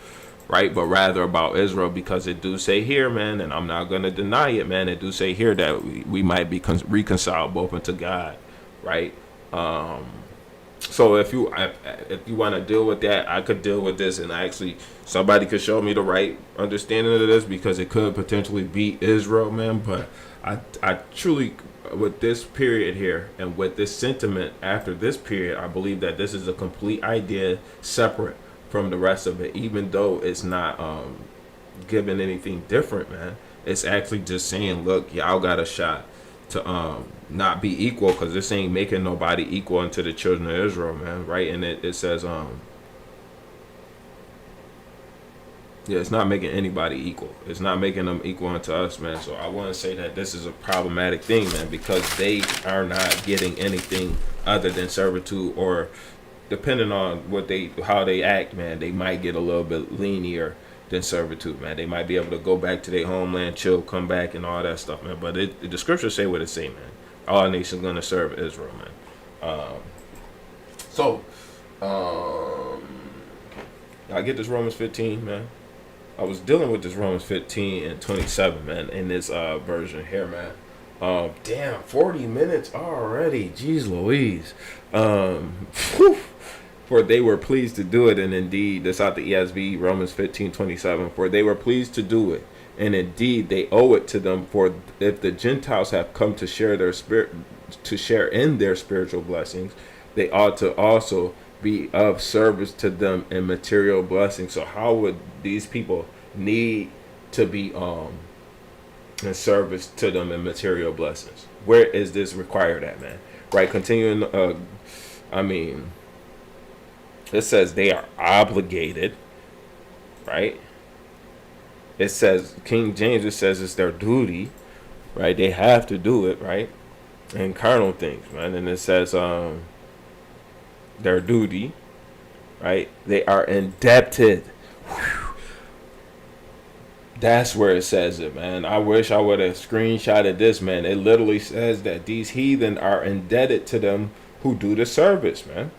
right, but rather about Israel, because it do say here, man, and I'm not going to deny it, man, it do say here that we might be reconciled both unto God, right? So if you want to deal with that, I could deal with this, and actually somebody could show me the right understanding of this, because it could potentially be Israel, man. But I truly, with this period here and with this sentiment after this period, I believe that this is a complete idea separate from the rest of it, even though it's not giving anything different, man. It's actually just saying, look, y'all got a shot to not be equal, because this ain't making nobody equal unto the children of Israel, man, right? And it says yeah, it's not making anybody equal. It's not making them equal unto us, man. So I want to say that this is a problematic thing, man, because they are not getting anything other than servitude, or depending on how they act, man, they might get a little bit lenient than servitude, man. They might be able to go back to their homeland, chill, come back, and all that stuff, man. But the scriptures say what it say, man. All nations gonna serve Israel, man. I get this Romans 15, man. I was dealing with this Romans 15 and 27, man, in this version here, man. Damn, 40 minutes already. Jeez Louise. For they were pleased to do it, and indeed, that's out the ESV, Romans 15:27. For they were pleased to do it, and indeed they owe it to them. For if the Gentiles have come to share in their spiritual blessings, they ought to also be of service to them in material blessings. So how would these people need to be in service to them in material blessings? Where is this required at, man? Right, continuing, it says they are obligated, right? It says, King James, it says it's their duty, right? They have to do it, right? And carnal things, man. And it says their duty, right? They are indebted. Whew. That's where it says it, man. I wish I would have screenshotted this, man. It literally says that these heathen are indebted to them who do the service, man.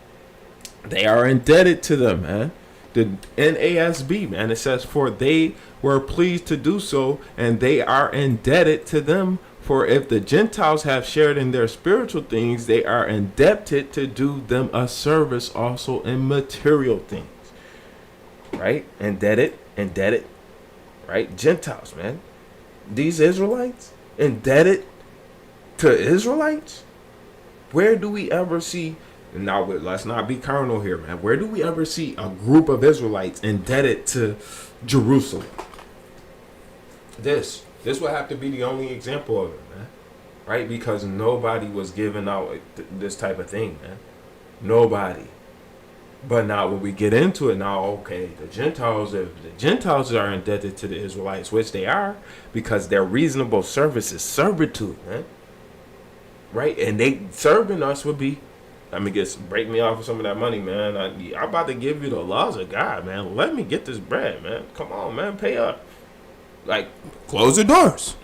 They are indebted to them, man. The NASB, man, it says, for they were pleased to do so, and they are indebted to them. For if the Gentiles have shared in their spiritual things, they are indebted to do them a service also in material things. Right? Indebted, right? Gentiles, man. These Israelites indebted to Israelites? Where do we ever see? Now, let's not be carnal here, man. Where do we ever see a group of Israelites indebted to Jerusalem? This would have to be the only example of it, man. Right? Because nobody was giving out this type of thing, man. Nobody. But now when we get into it now, okay, the Gentiles are indebted to the Israelites, which they are, because their reasonable service is servitude, man. Right? And they serving us would be, break me off of some of that money, man. I'm about to give you the laws of God, man. Let me get this bread, man. Come on, man. Pay up. Like, close the doors.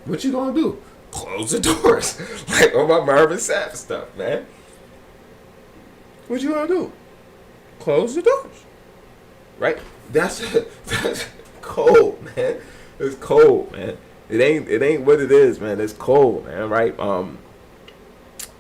What you gonna do? Close the doors. Like on my Marvin Sapp stuff, man. What you gonna do? Close the doors. Right? That's cold, man. It's cold, man. It ain't what it is, man. It's cold, man. Right?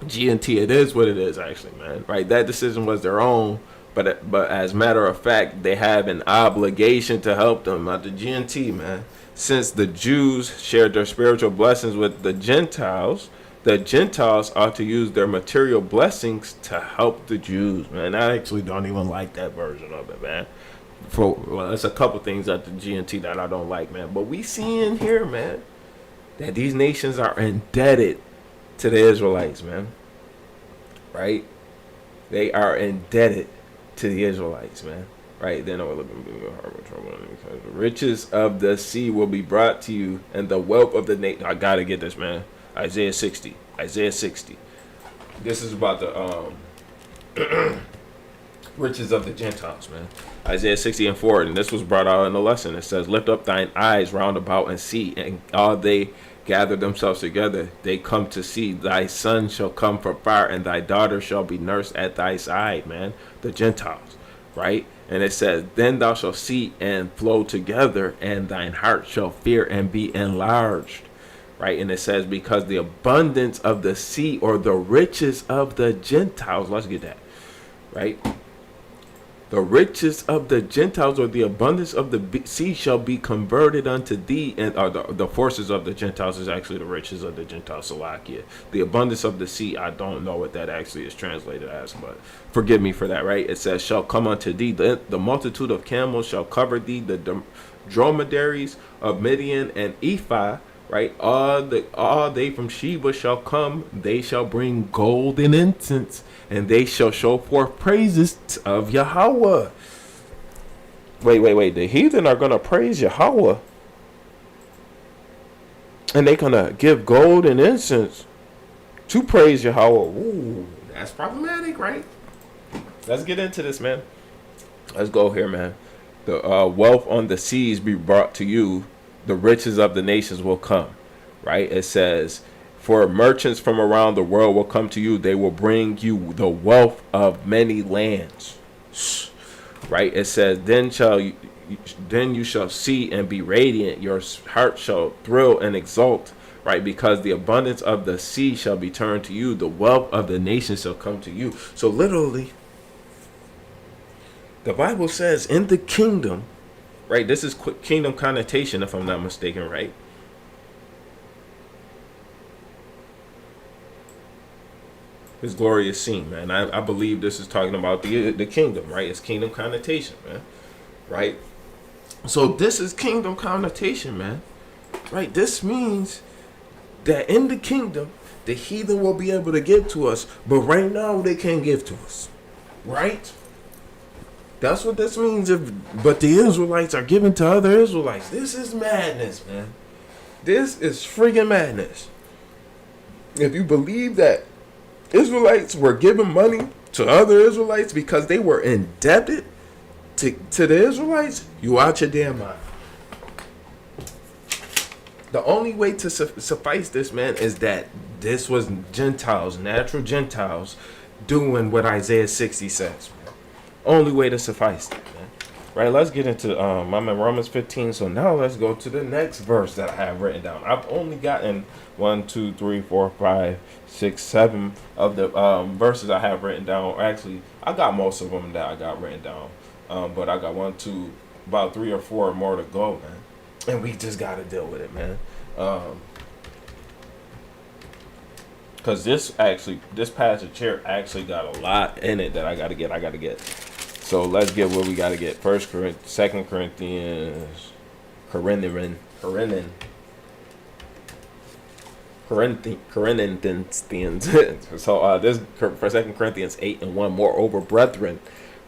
GNT, it is what it is, actually, man. Right? That decision was their own, but as a matter of fact, they have an obligation to help them. Not the GNT, man. Since the Jews shared their spiritual blessings with the Gentiles ought to use their material blessings to help the Jews, man. I actually don't even like that version of it, man. There's a couple things at the GNT that I don't like, man. But we see in here, man, that these nations are indebted to the Israelites, man. Right? They are indebted to the Israelites, man. Right? Then we're looking at harbor trouble, because the riches of the sea will be brought to you, and the wealth of the nation. I gotta get this, man. Isaiah 60. This is about the riches of the Gentiles, man. Isaiah 60 and 4, and this was brought out in the lesson. It says, lift up thine eyes round about and see, and all they gather themselves together, they come to see. Thy son shall come from far, and thy daughter shall be nursed at thy side, man. The Gentiles, right? And it says, then thou shalt see and flow together, and thine heart shall fear and be enlarged. Right? And it says, because the abundance of the sea, or the riches of the Gentiles, let's get that. right? The riches of the Gentiles, or the abundance of the sea, shall be converted unto thee. And the forces of the Gentiles is actually the riches of the Gentiles, Salakia. The abundance of the sea, I don't know what that actually is translated as, but forgive me for that, right? It says, shall come unto thee. The multitude of camels shall cover thee. The dromedaries of Midian and Ephah, right? All they from Sheba shall come. They shall bring gold and incense, and they shall show forth praises of Yahweh. Wait. The heathen are going to praise Yahweh. And they're going to give gold and incense to praise Yahweh. Ooh, that's problematic, right? Let's get into this, man. Let's go here, man. The wealth on the seas be brought to you. The riches of the nations will come, right? It says, for merchants from around the world will come to you. They will bring you the wealth of many lands, right? It says, then you shall see and be radiant. Your heart shall thrill and exult, right? Because the abundance of the sea shall be turned to you. The wealth of the nations shall come to you. So literally, the Bible says in the kingdom, right? This is kingdom connotation, if I'm not mistaken, right? His glory is seen, man. I believe this is talking about the kingdom, right? It's kingdom connotation, man, right? So this is kingdom connotation, man, right? This means that in the kingdom, the heathen will be able to give to us, but right now they can't give to us, right? That's what this means. But the Israelites are giving to other Israelites. This is madness, man. This is friggin' madness. If you believe that Israelites were giving money to other Israelites because they were indebted to the Israelites, you out your damn mind. The only way to suffice this, man, is that this was Gentiles, natural Gentiles, doing what Isaiah 60 says. Only way to suffice that, man. Right, let's get into I'm in Romans 15. So now let's go to the next verse that I have written down. I've only gotten 1, 2, 3, 4, 5, 6, 7 of the verses I have written down. Actually, I got most of them that I got written down. But I got 1, 2, about 3 or 4 more to go, man. And we just gotta deal with it, man. Because this passage here actually got a lot in it that I gotta get. So let's get what we gotta get. 1 Corinthians, 2 Corinthians, Corinthians. So this for 2 Corinthians 8:1. Moreover, brethren,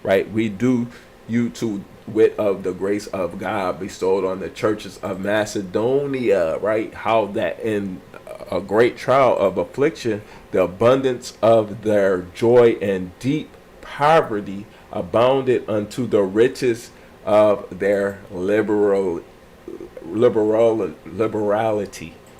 right, we do you to wit of the grace of God bestowed on the churches of Macedonia, right? How that in a great trial of affliction, the abundance of their joy and deep poverty abounded unto the riches of their liberality,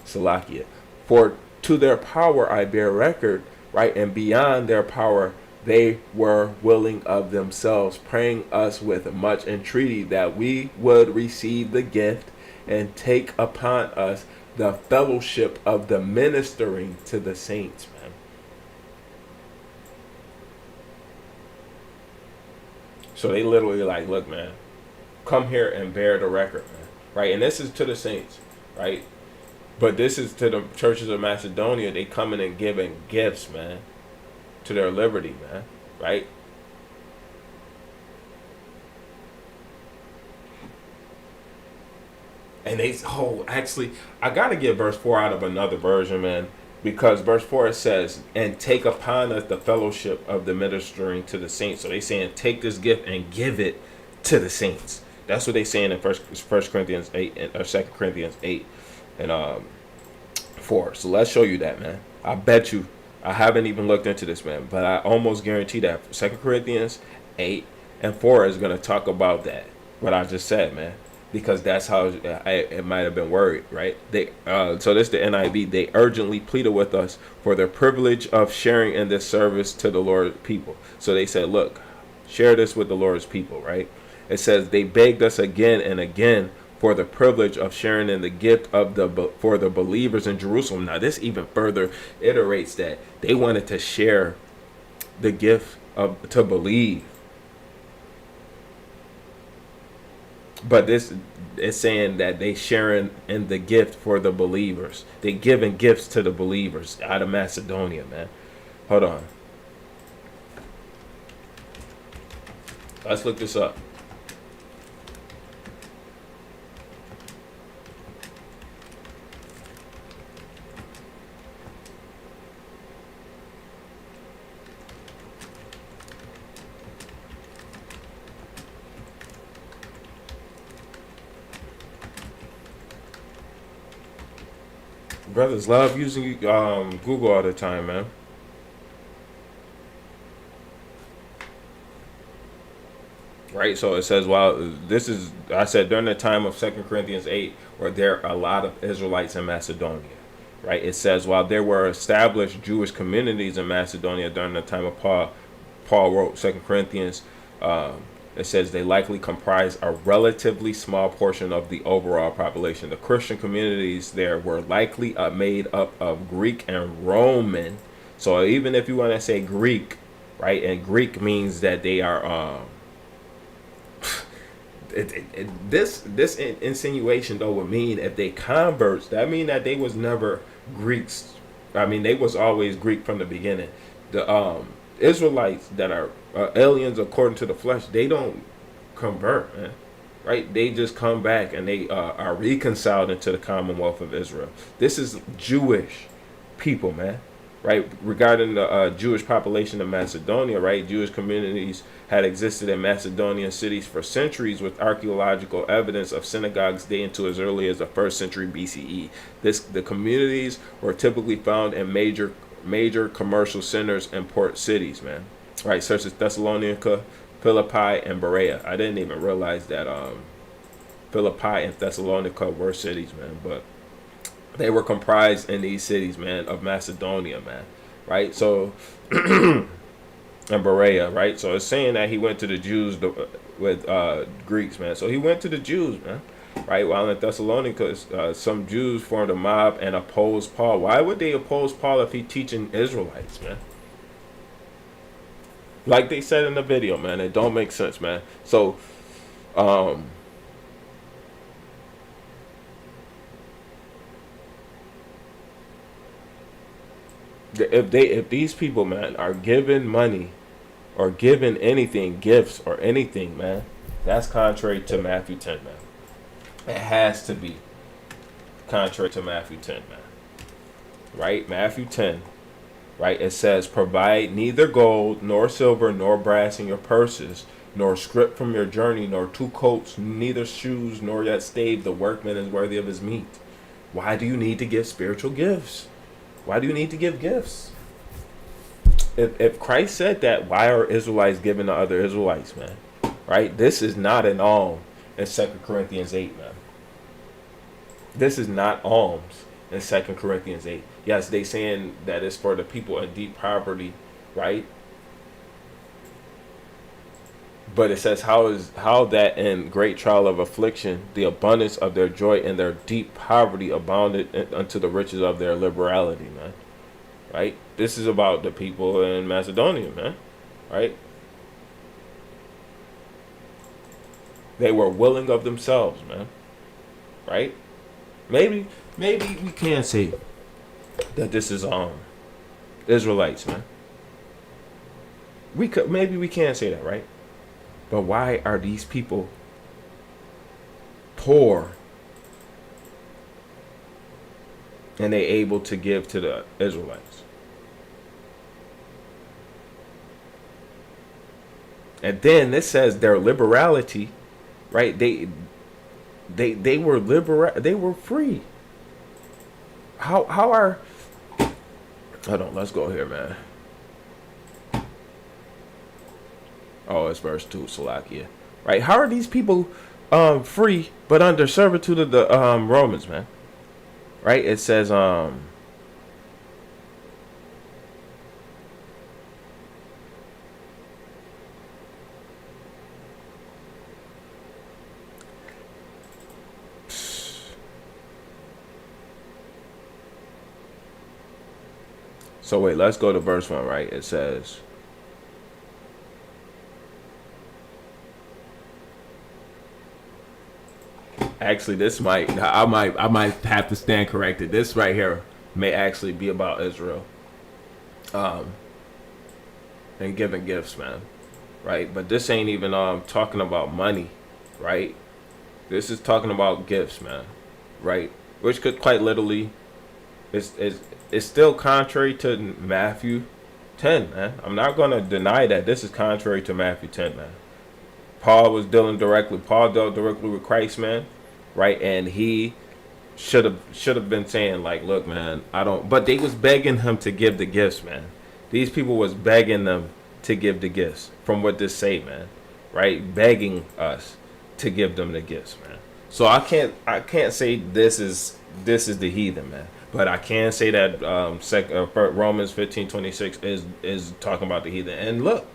Salakia. For to their power I bear record, right? And beyond their power they were willing of themselves, praying us with much entreaty that we would receive the gift and take upon us the fellowship of the ministering to the saints, man. So they literally like, look, man, come here and bear the record, man. Right? And this is to the saints, right? But this is to the churches of Macedonia. They coming and giving gifts, man, to their liberty, man, right? And actually, I gotta get verse 4 out of another version, man, because verse 4 it says, and take upon us the fellowship of the ministering to the saints. So they saying, take this gift and give it to the saints. That's what they saying in First Corinthians 8 or 2 Corinthians 8 and 4. So let's show you that, man. I bet you, I haven't even looked into this, man, but I almost guarantee that 2 Corinthians 8 and 4 is going to talk about that, what I just said, man, because that's how it might have been worded, right? So this is the NIV. They urgently pleaded with us for the privilege of sharing in this service to the Lord's people. So they said, look, share this with the Lord's people, right? It says they begged us again and again for the privilege of sharing in the gift for the believers in Jerusalem. Now this even further iterates that they wanted to share the gift to believe. But this is saying that they sharing in the gift for the believers. They giving gifts to the believers out of Macedonia, man. Hold on. Let's look this up. Brothers love using Google all the time, man. Right, so it says, well, this is, I said, during the time of 2 Corinthians 8, where there are a lot of Israelites in Macedonia. Right, it says, while there were established Jewish communities in Macedonia during the time of Paul wrote 2 Corinthians. It says they likely comprise a relatively small portion of the overall population. The Christian communities there were likely made up of Greek and Roman. So even if you want to say Greek, right, and Greek means that they are this insinuation though would mean if they converts, that mean that they was never Greeks. I mean, they was always Greek from the beginning. The Israelites that are aliens according to the flesh, they don't convert, man. Right? They just come back and they are reconciled into the Commonwealth of Israel. This is Jewish people, man. Right? Regarding the Jewish population of Macedonia, right? Jewish communities had existed in Macedonian cities for centuries, with archaeological evidence of synagogues dating to as early as the 1st century BCE. The communities were typically found in major commercial centers and port cities, man. Right, such as Thessalonica, Philippi, and Berea. I didn't even realize that Philippi and Thessalonica were cities, man. But they were comprised in these cities, man, of Macedonia, man. Right, so and Berea, right? So it's saying that he went to the Jews with Greeks, man. So he went to the Jews, man. Right, while in Thessalonica, some Jews formed a mob and opposed Paul. Why would they oppose Paul if he's teaching Israelites, man? Like they said in the video, man, it don't make sense, man. So, if these people, man, are given money or given anything, gifts or anything, man, that's contrary to Matthew 10, man. It has to be contrary to Matthew 10, man. Right, Matthew 10. Right, it says, provide neither gold, nor silver, nor brass in your purses, nor scrip from your journey, nor 2 coats, neither shoes, nor yet stave. The workman is worthy of his meat. Why do you need to give spiritual gifts? Why do you need to give gifts? If Christ said that, why are Israelites giving to other Israelites, man? Right, this is not an alms in 2 Corinthians 8, man. This is not alms in 2 Corinthians 8. Yes, they saying that it's for the people in deep poverty, right? But it says how that in great trial of affliction, the abundance of their joy and their deep poverty abounded unto the riches of their liberality, man. Right? This is about the people in Macedonia, man. Right? They were willing of themselves, man. Right? Maybe we can say that this is Israelites, man. We can say that, right? But why are these people poor and they able to give to the Israelites? And then this says their liberality, right? They were free. How are, hold on, let's go here, man. Oh, it's verse 2, Salakia. Right? How are these people free but under servitude of the Romans, man? Right? It says so wait, let's go to verse 1, right? It says, Actually, I might have to stand corrected. This right here may actually be about Israel, um, and giving gifts, man. Right, but this ain't even talking about money, right? This is talking about gifts, man. Right, which could quite literally is still contrary to Matthew 10, man. I'm not gonna deny that this is contrary to Matthew 10, man. Paul dealt directly with Christ, man, right? And he should have been saying like, look, man, I don't. But they was begging him to give the gifts, man. These people was begging them to give the gifts, from what this say, man, right? Begging us to give them the gifts, man. So I can't say this is the heathen, man. But I can say that Romans 15:26 is talking about the heathen. And look,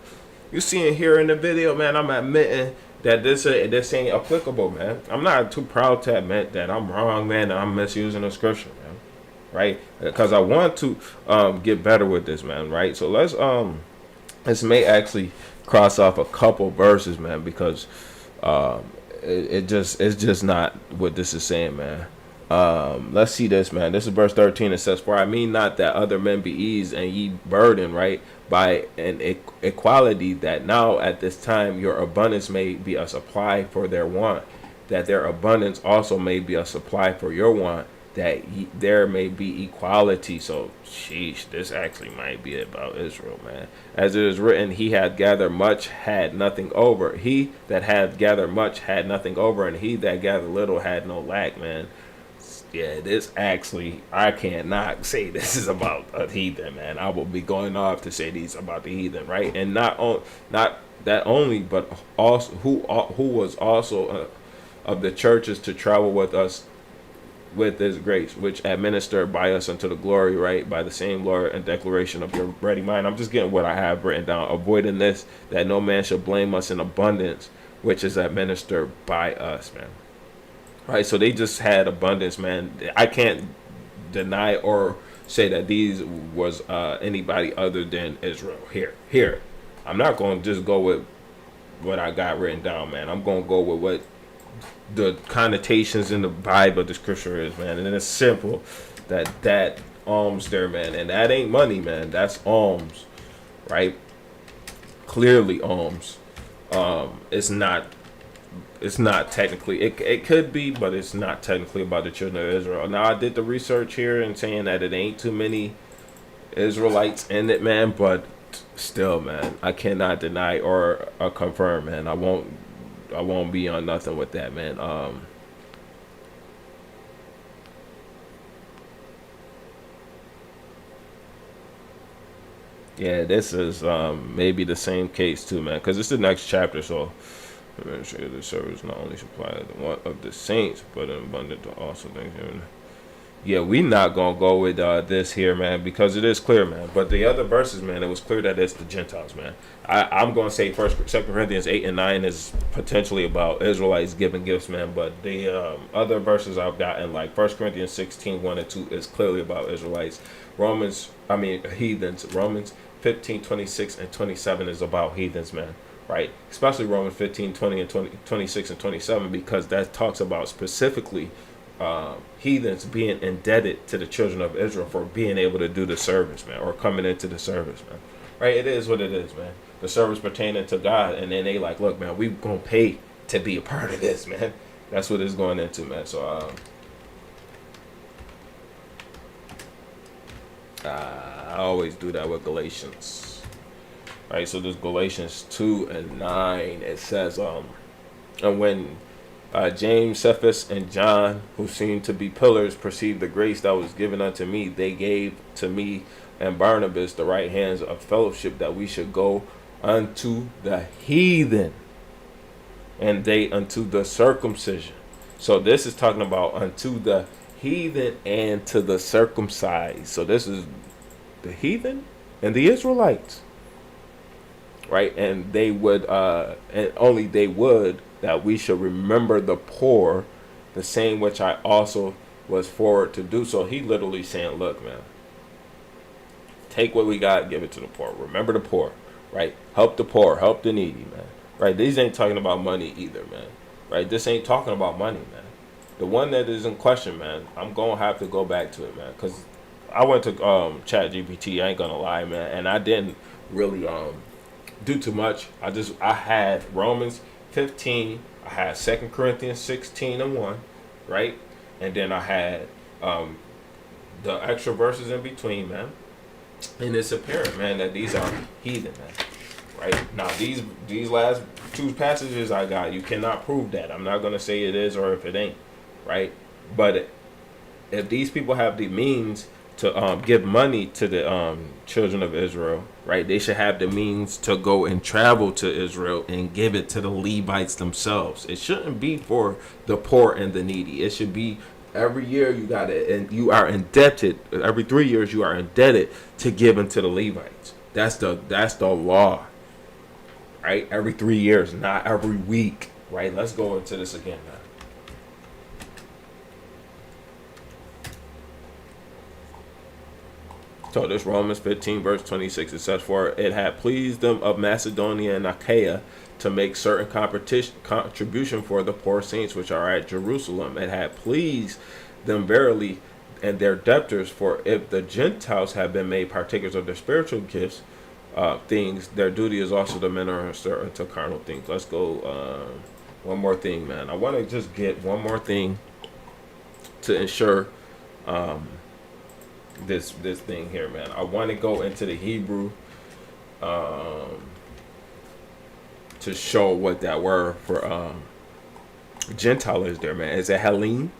you see it here in the video, man. I'm admitting that this ain't applicable, man. I'm not too proud to admit that I'm wrong, man, and I'm misusing the scripture, man. Right? Because I want to get better with this, man. Right? So let's may actually cross off a couple verses, man, because it's just not what this is saying, man. Let's see this, man. This is verse 13. It says, "For I mean not that other men be eased and ye burdened, right, by an equality, that now at this time your abundance may be a supply for their want, that their abundance also may be a supply for your want, that there may be equality." So, sheesh, this actually might be about Israel, man. "As it is written, he had gathered much, had nothing over. He that had gathered much had nothing over, and he that gathered little had no lack," man. Yeah, this actually, I cannot say this is about a heathen, man. I will be going off to say these about the heathen, right? And not that only, but also who was also of the churches to travel with us with his grace, which administered by us unto the glory, right, by the same Lord and declaration of your ready mind. I'm just getting what I have written down. "Avoiding this, that no man shall blame us in abundance, which is administered by us," man. Right, so they just had abundance, man. I can't deny or say that these was anybody other than Israel. Here, I'm not going to just go with what I got written down, man. I'm going to go with what the connotations in the Bible, the scripture is, man. And it's simple, that alms there, man. And that ain't money, man. That's alms, right? Clearly alms. It's not technically, it could be, but it's not technically about the children of Israel. Now, I did the research here and saying that it ain't too many Israelites in it, man, but still, man, I cannot deny or confirm, man. I won't be on nothing with that, man. Yeah, this is maybe the same case too, man, because it's the next chapter, so the service not only supply the want of the saints, but in abundant to also things. Yeah, we not gonna go with this here, man, because it is clear, man. But the other verses, man, it was clear that it's the Gentiles, man. I'm gonna say 2 Corinthians 8 and 9 is potentially about Israelites giving gifts, man. But the other verses I've gotten, like 1 Corinthians 16, 1 and 2, is clearly about Israelites. Heathens. Romans 15, 26 and 27 is about heathens, man. Right, especially Romans 15, 20 and 26 and 27, because that talks about specifically heathens being indebted to the children of Israel for being able to do the service, man, or coming into the service, man. Right, it is what it is, man. The service pertaining to God, and then they like, look, man, we gonna pay to be a part of this, man. That's what it's going into, man. So I always do that with Galatians. Right, so this Galatians 2 and 9, it says, and when James, Cephas, and John, who seemed to be pillars, perceived the grace that was given unto me, they gave to me and Barnabas the right hands of fellowship, that we should go unto the heathen, and they unto the circumcision. So this is talking about unto the heathen and to the circumcised. So this is the heathen and the Israelites. Right, and they would, and only they would, that we should remember the poor, the same which I also was forward to do. So he literally saying, look, man, take what we got, give it to the poor. Remember the poor, right? Help the poor, help the needy, man. Right, these ain't talking about money either, man. Right, this ain't talking about money, man. the one that is in question, man, I'm gonna have to go back to it, man, because I went to Chat GPT. I ain't gonna lie, man, and I didn't really do too much. I had Romans 15. I had 2 Corinthians 16:1, right, and then I had the extra verses in between, man. And it's apparent, man, that these are heathen, man. Right now, these last two passages I got, you cannot prove that. I'm not gonna say it is or if it ain't, right? But if these people have the means to give money to the children of Israel, right? They should have the means to go and travel to Israel and give it to the Levites themselves. It shouldn't be for the poor and the needy. It should be every year you got it, and you are indebted. Every 3 years you are indebted to give into the Levites. That's the law, right? Every 3 years, not every week, right? Let's go into this again now. So this Romans 15 verse 26, it says, "For it had pleased them of Macedonia and Achaia to make certain contribution for the poor saints which are at Jerusalem. It had pleased them verily and their debtors, for if the Gentiles have been made partakers of their spiritual gifts, things, their duty is also to minister unto carnal things." Let's go one more thing, man. I want to just get one more thing to ensure this thing here, man. I want to go into the Hebrew to show what that word for Gentile is there, man. Is it Helene,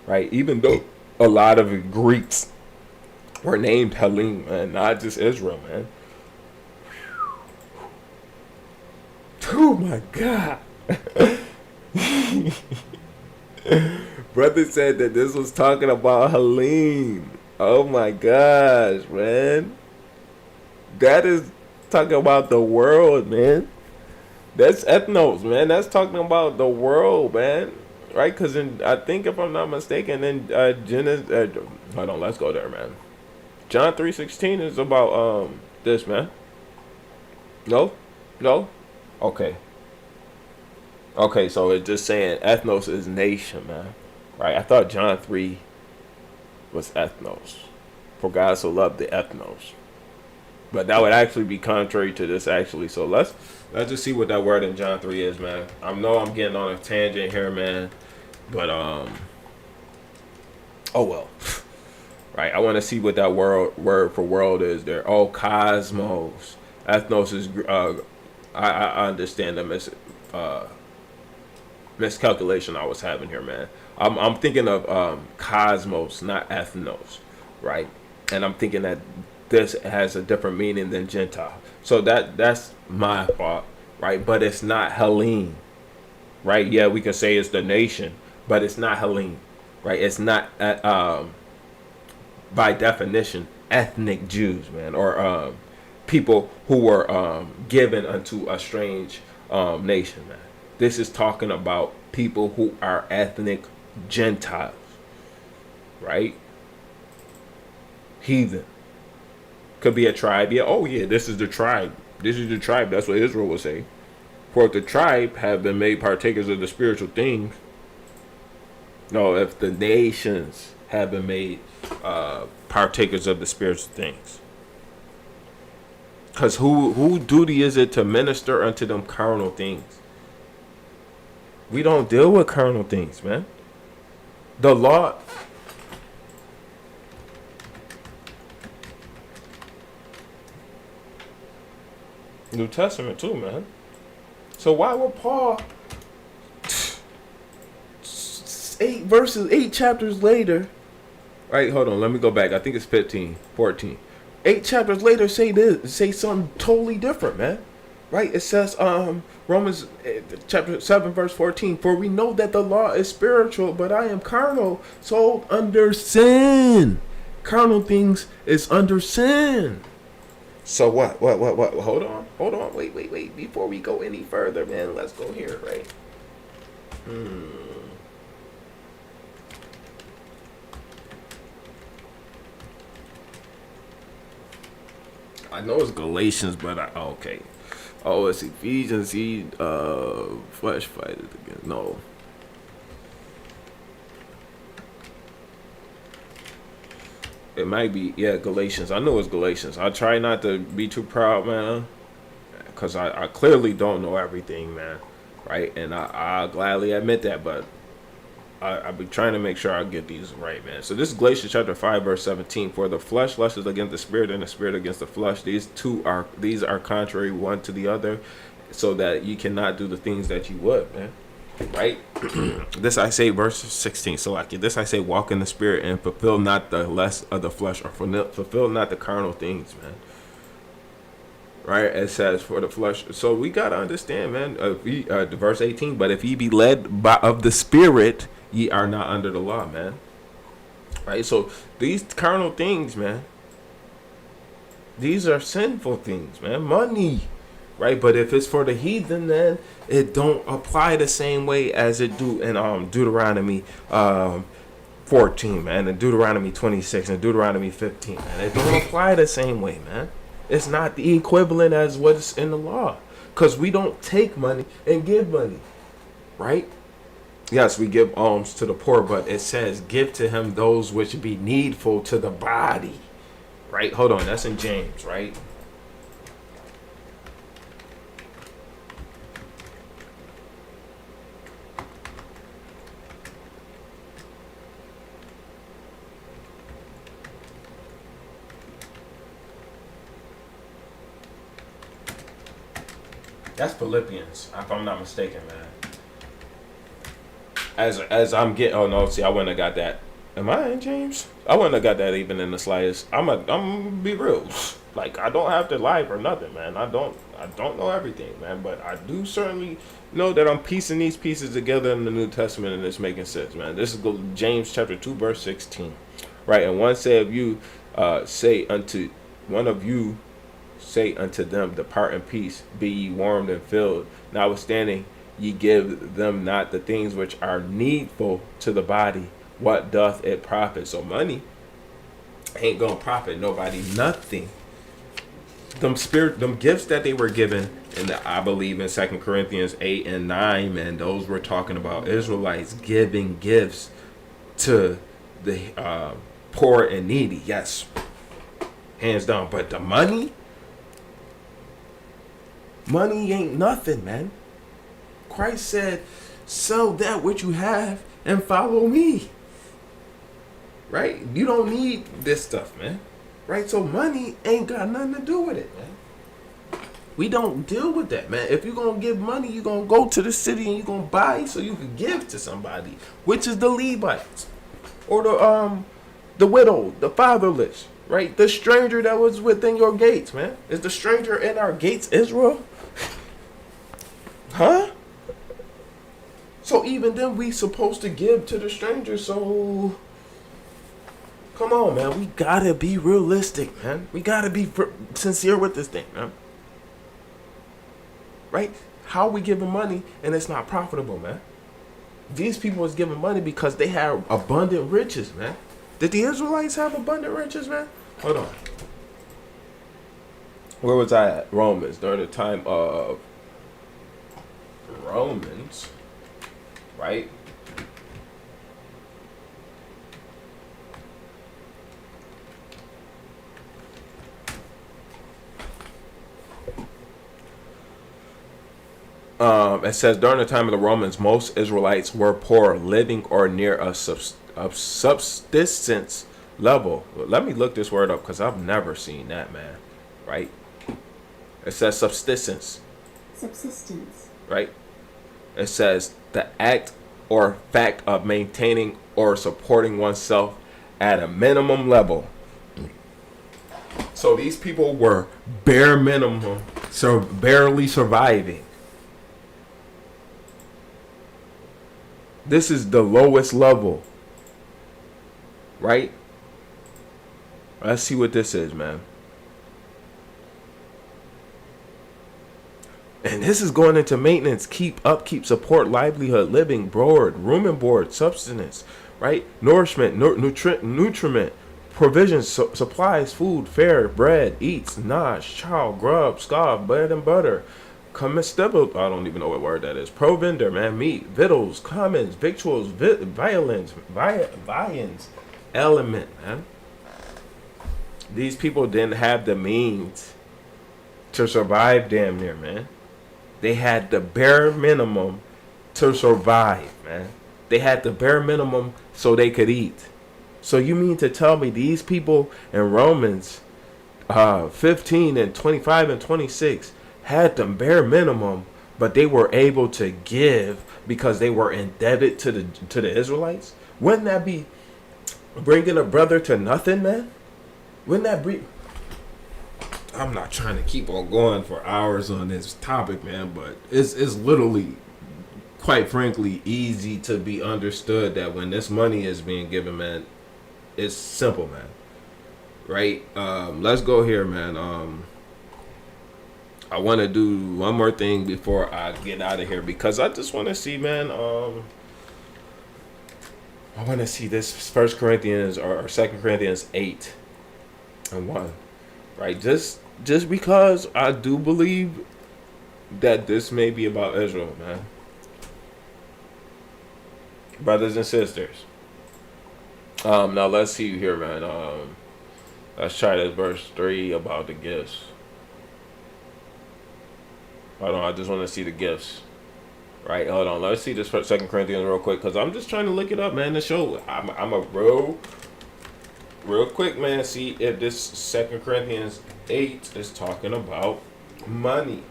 right? Even though a lot of Greeks were named Helene, man, not just Israel, man. Oh my God. Brother said that this was talking about Helene. Oh my gosh, man. That is talking about the world, man. That's ethnos, man. That's talking about the world, man. Right? Because I think, if I'm not mistaken, then Genesis. Hold on, let's go there, man. John 3:16 is about this, man. No? Okay. Okay, so it's just saying ethnos is nation, man. Right? I thought John 3 was ethnos. For God so loved the ethnos. But that would actually be contrary to this, actually. So let's just see what that word in John 3 is, man. I know I'm getting on a tangent here, man. But oh well. Right, I want to see what that word for world is there. Oh, cosmos. Ethnos is I understand the miscalculation I was having here, man. I'm thinking of cosmos, not ethnos, right? And I'm thinking that this has a different meaning than Gentile. So that's my fault, right? But it's not Helene, right? Yeah, we can say it's the nation, but it's not Helene, right? It's not by definition ethnic Jews, man, or people who were given unto a strange nation, man. This is talking about people who are ethnic Gentiles, right? Heathen. Could be a tribe. Yeah, oh yeah, this is the tribe. This is the tribe. That's what Israel would say. For if the tribe have been made partakers of the spiritual things. No, if the nations have been made partakers of the spiritual things. Because who duty is it to minister unto them carnal things? We don't deal with carnal things, man. The law. New Testament too, man. So why would Paul 8 chapters later, right? Hold on, let me go back. I think it's 14. 8 chapters later say something totally different, man. Right? It says Romans chapter 7 verse 14, for we know that the law is spiritual, but I am carnal, sold under sin. Carnal things is under sin. So what? Hold on. Wait. Before we go any further, man, let's go here, right? I know it's Galatians, but okay. Oh, it's Ephesians. Flesh fighters again. No. It might be, yeah, Galatians. I know it's Galatians. I try not to be too proud, man, because I clearly don't know everything, man, right? And I gladly admit that, but I be trying to make sure I get these right, man. So this is Galatians chapter 5, verse 17. For the flesh lusts against the spirit, and the spirit against the flesh. These are contrary one to the other, so that you cannot do the things that you would, man. Right? This I say, verse 16. So like this I say, walk in the spirit and fulfill not the lust of the flesh, or fulfill not the carnal things, man. Right? It says for the flesh. So we gotta understand, man. Verse 18. But if ye be led by of the spirit, ye are not under the law, man. Right? So these carnal things, man, these are sinful things, man. Money. Right? But if it's for the heathen, then it don't apply the same way as it do in Deuteronomy 14, man, and Deuteronomy 26 and Deuteronomy 15, man. It don't apply the same way, man. It's not the equivalent as what's in the law, because we don't take money and give money, right? Yes, we give alms to the poor, but it says give to him those which be needful to the body, right? Hold on, that's in James, right? That's Philippians, if I'm not mistaken, man. As I'm getting, oh no, see, I wouldn't have got that. Am I in James? I wouldn't have got that even in the slightest. I'm gonna be real. Like, I don't have to lie for nothing, man. I don't know everything, man. But I do certainly know that I'm piecing these pieces together in the New Testament, and it's making sense, man. This is James chapter 2, verse 16, right? And one say of you, say unto them, depart in peace, be ye warmed and filled. Notwithstanding, ye give them not the things which are needful to the body. What doth it profit? So money ain't gonna profit nobody nothing. Them gifts that they were given, and I believe in 2 Corinthians 8 and 9, man, those were talking about Israelites giving gifts to the poor and needy. Yes, hands down. But the money ain't nothing, man. Christ said, sell that which you have and follow me. Right? You don't need this stuff, man. Right? So money ain't got nothing to do with it, man. We don't deal with that, man. If you're going to give money, you're going to go to the city and you're going to buy so you can give to somebody, which is the Levites or the widow, the fatherless, right? The stranger that was within your gates, man. Is the stranger in our gates Israel? Huh? So even then we supposed to give to the stranger. So come on, man. We gotta be realistic, man. We gotta be sincere with this thing, man. Right? How we giving money and it's not profitable, man? These people was giving money because they had abundant riches, man. Did the Israelites have abundant riches, man? Hold on. Where was I at? Romans. During the time of Romans, right? It says during the time of the Romans, most Israelites were poor, living or near a subsistence level. Let me look this word up because I've never seen that, man. Right? It says subsistence. Subsistence. Right? It says the act or fact of maintaining or supporting oneself at a minimum level. So these people were bare minimum, so barely surviving. This is the lowest level, right? Let's see what this is, man. And this is going into maintenance, keep, upkeep, support, livelihood, living, board, room and board, subsistence, right? Nourishment, nutriment, provisions, supplies, food, fare, bread, eats, nosh, child, grub, scarf, bread and butter, comestible, I don't even know what word that is, provender, man, meat, victuals, commons, victuals, viands, element, man. These people didn't have the means to survive damn near, man. They had the bare minimum to survive, man. They had the bare minimum so they could eat. So you mean to tell me these people in Romans 15 and 25 and 26 had the bare minimum, but they were able to give because they were indebted to the Israelites? Wouldn't that be bringing a brother to nothing, man? Wouldn't that be? I'm not trying to keep on going for hours on this topic, man, but it's literally, quite frankly, easy to be understood that when this money is being given, man, it's simple, man. Right? Let's go here, man. I want to do one more thing before I get out of here because I just want to see, man. I want to see this First Corinthians or 2 Corinthians 8:1. Right? Just because I do believe that this may be about Israel, man. Brothers and sisters. Now let's see here, man. Let's try this verse 3 about the gifts. Hold on, I just want to see the gifts. Right, hold on. Let's see this 2 Corinthians real quick because I'm just trying to look it up, man, to show. I'm a real quick, man, see if this 2 Corinthians 8 is talking about money.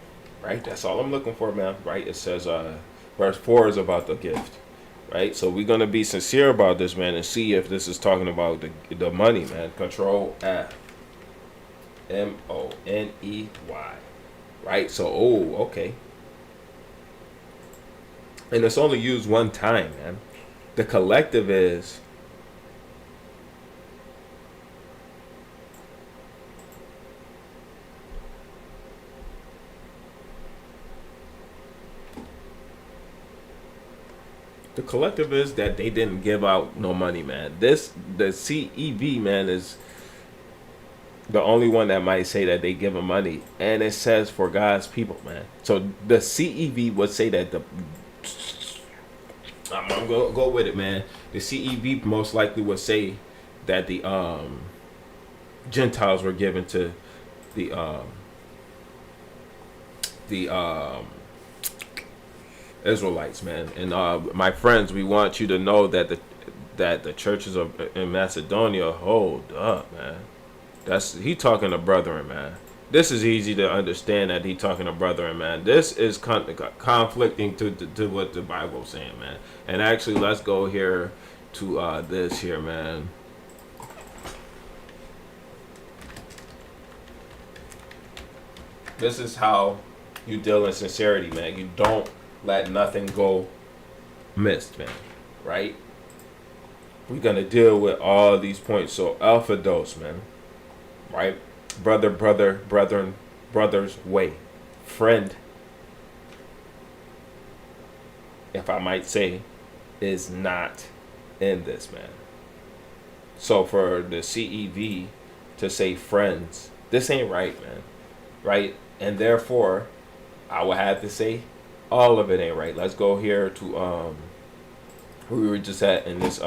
Right, that's all I'm looking for, man. Right, it says verse 4 is about the gift. Right, so we're gonna be sincere about this, man, and see if this is talking about the money, man. Control F MONEY. Right, so okay, and it's only used one time, man. The collective is that they didn't give out no money, man. The CEV, man, is the only one that might say that they give them money, and it says for God's people, man. So the CEV would say that I'm gonna go with it, man. The CEV most likely would say that the Gentiles were given to the Israelites, man. And my friends, we want you to know that the churches in Macedonia, hold up, man. He talking to brethren, man. This is easy to understand that he talking to brethren, man. This is conflicting to what the Bible's saying, man. And actually, let's go here to this here, man. This is how you deal in sincerity, man. You don't let nothing go missed, man. Right? We're gonna deal with all these points. So alpha dose, man. Right? Brethren, brother's way. Friend, if I might say, is not in this, man. So for the CEV to say friends, this ain't right, man. Right? And therefore, I would have to say all of it ain't right. Let's go here to where we were just at in this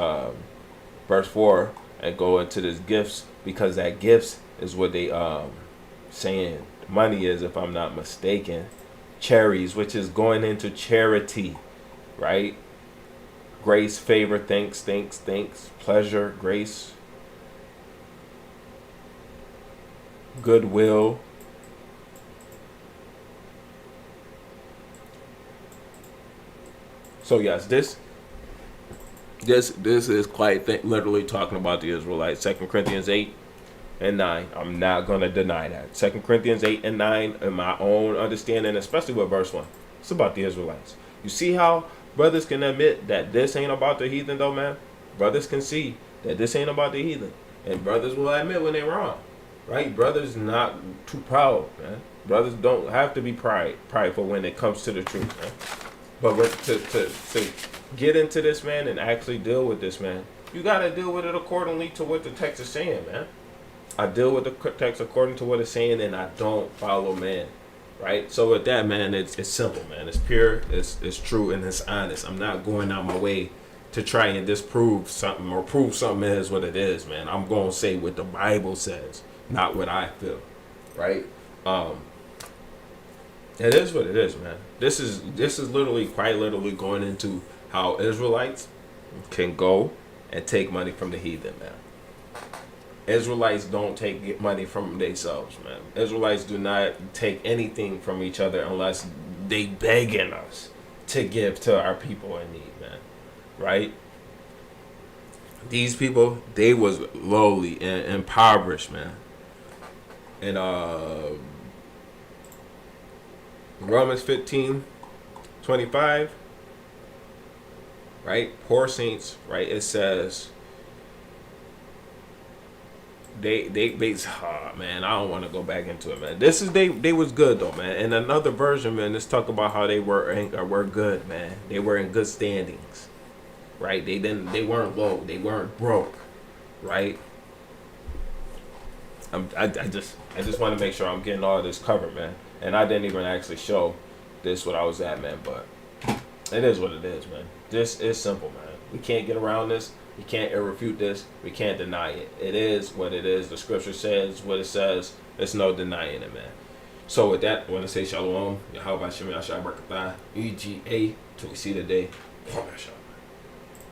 verse 4 and go into this gifts, because that gifts is what they saying money is, if I'm not mistaken. Cherries, which is going into charity, right? Grace, favor, thanks, pleasure, grace, goodwill. So yes, this is quite literally talking about the Israelites. 2 Corinthians 8:9. I'm not going to deny that. 2 Corinthians 8:9, in my own understanding, especially with verse 1, it's about the Israelites. You see how brothers can admit that this ain't about the heathen, though, man? Brothers can see that this ain't about the heathen. And brothers will admit when they're wrong, right? Brothers not too proud, man. Brothers don't have to be prideful when it comes to the truth, man. But to get into this, man, and actually deal with this, man, you got to deal with it accordingly to what the text is saying, man. I deal with the text according to what it's saying, and I don't follow man, right? So with that, man, it's simple, man. It's pure, it's true, and it's honest. I'm not going out my way to try and disprove something or prove something is what it is, man. I'm going to say what the Bible says, not what I feel, right? It is what it is, man. This is literally, quite literally, going into how Israelites can go and take money from the heathen, man. Israelites don't take money from themselves, man. Israelites do not take anything from each other unless they begging us to give to our people in need, man. Right? These people, they was lowly and impoverished, man. And Romans 15:25, right? Poor saints, right? It says they man, I don't want to go back into it, man. This is they was good though, man. And another version, man, let's talk about how they were good, man. They were in good standings, right? They weren't low, they weren't broke, right? I just want to make sure I'm getting all this covered, man. And I didn't even actually show this what I was at, man. But it is what it is, man. This is simple, man. We can't get around this. We can't refute this. We can't deny it. It is what it is. The scripture says what it says. There's no denying it, man. So with that, I want to say shalom. Yahweh Shem Yashai Barakatah. EGA. Till we see the day.